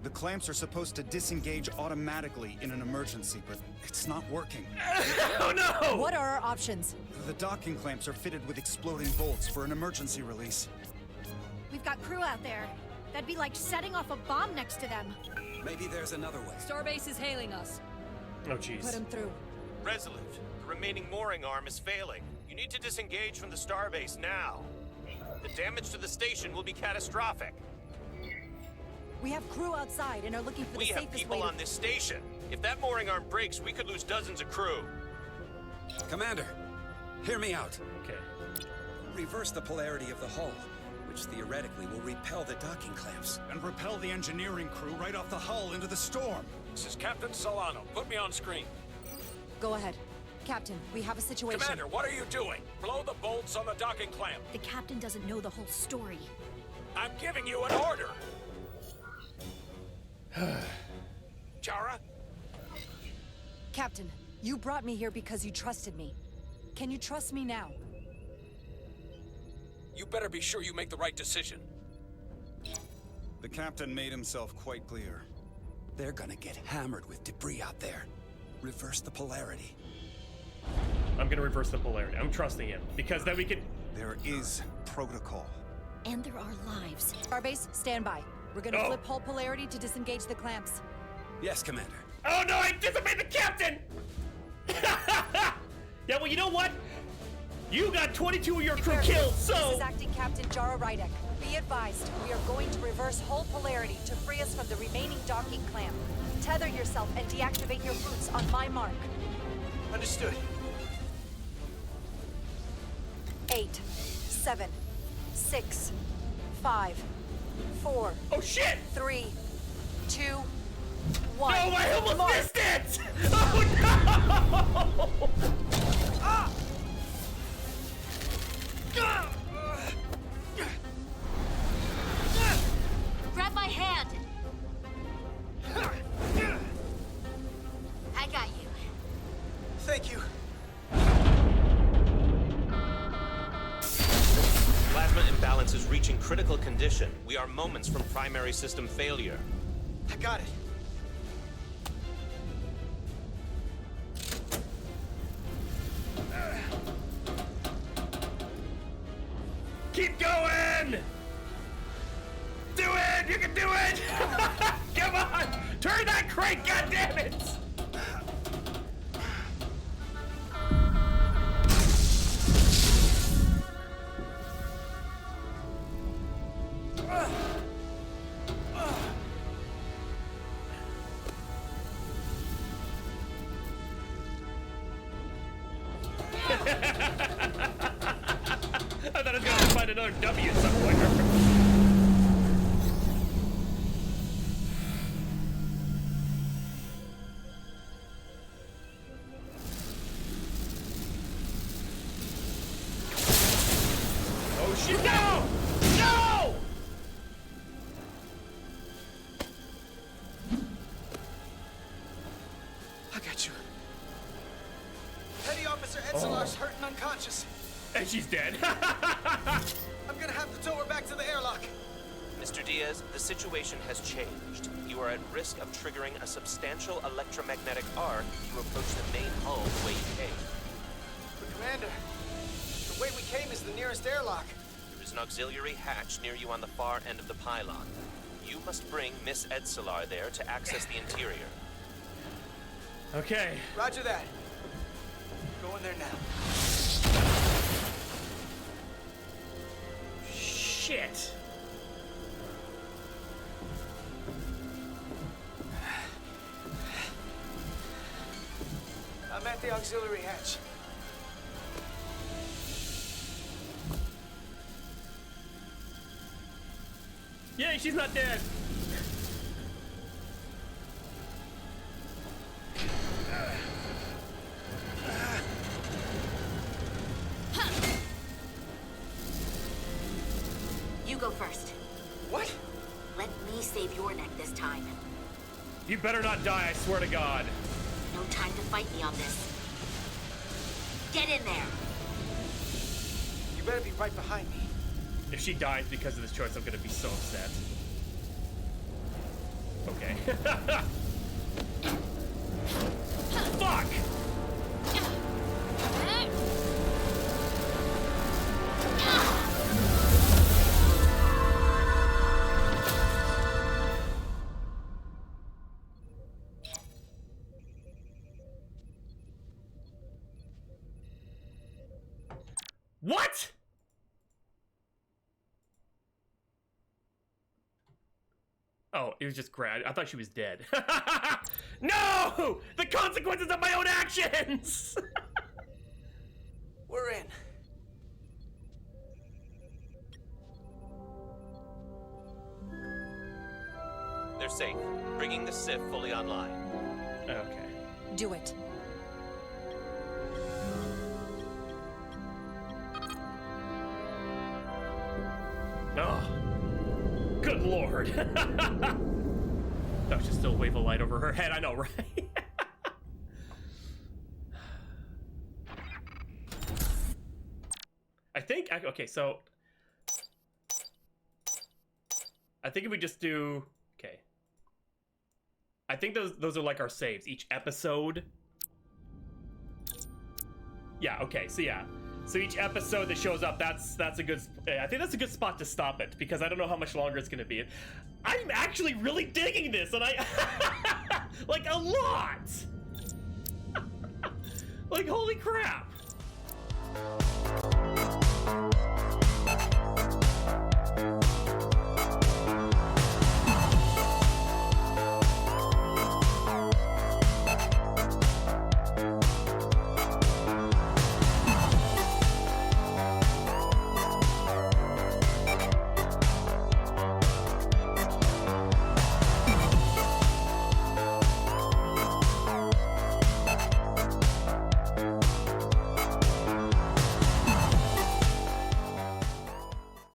The clamps are supposed to disengage automatically in an emergency, but it's not working. Oh no! What are our options? The docking clamps are fitted with exploding bolts for an emergency release. We've got crew out there. That'd be like setting off a bomb next to them. Maybe there's another way. Starbase is hailing us. Oh jeez. Put him through. Resolute, the remaining mooring arm is failing. You need to disengage from the starbase now. The damage to the station will be catastrophic. We have crew outside and are looking for the We have safest people way to... on this station. If that mooring arm breaks, we could lose dozens of crew. Commander, hear me out. Okay. Reverse the polarity of the hull, which theoretically will repel the docking clamps. And repel the engineering crew right off the hull into the storm. This is Captain Solano. Put me on screen. Go ahead. Captain, we have a situation. Commander, what are you doing? Blow the bolts on the docking clamp. The captain doesn't know the whole story. I'm giving you an order. Chara? Captain, you brought me here because you trusted me. Can you trust me now? You better be sure you make the right decision. The captain made himself quite clear. They're gonna get hammered with debris out there. Reverse the polarity. I'm gonna reverse the polarity. I'm trusting him because then we can. There is protocol. And there are lives. Starbase, stand by. We're gonna flip hull polarity to disengage the clamps. Yes, Commander. Oh no! I disobeyed the captain. Yeah, well, you know what? You got 22 of your crew killed, so. This is Acting Captain Jara Rydek. Be advised, we are going to reverse hull polarity to free us from the remaining docking clamp. Tether yourself and deactivate your boots on my mark. Understood. 8, 7, 6, 5, 4. Oh shit! 3, 2, 1. No, I almost missed it! Oh no! Ah! Grab my hand. I got you. Thank you. Plasma imbalance is reaching critical condition. We are moments from primary system failure. I got it. Keep going! Do it! You can do it! Come on! Turn that crank, goddammit! I thought I was gonna find another W somewhere. Oh shit, no! No! I got you. Petty Officer Etzelar's hurt and unconscious. And she's dead. I'm gonna have to tow her back to the airlock. Mr. Diaz, the situation has changed. You are at risk of triggering a substantial electromagnetic arc if you approach the main hull the way you came. But Commander, the way we came is the nearest airlock. There is an auxiliary hatch near you on the far end of the pylon. You must bring Miss Edsolar there to access the interior. Okay. Roger that. Go in there now. Shit. I'm at the auxiliary hatch. Yay, she's not dead. You go first. What? Let me save your neck this time. You better not die, I swear to God. No time to fight me on this. Get in there. You better be right behind me. If she dies because of this choice, I'm gonna be so upset. Okay. Fuck! What? Oh, it was just Grad. I thought she was dead. No! The consequences of my own actions! We're in. They're safe, bringing the Sif fully online. Okay. Do it. Oh. Good lord. That should still wave a light over her head, I know, right? I think, okay, so I think if we just do, okay. I think those are like our saves, each episode. Yeah, okay, so yeah. So each episode that shows up, that's a good, I think that's a good spot to stop it, because I don't know how much longer it's gonna be. I'm actually really digging this, and I, like a lot. Like, holy crap.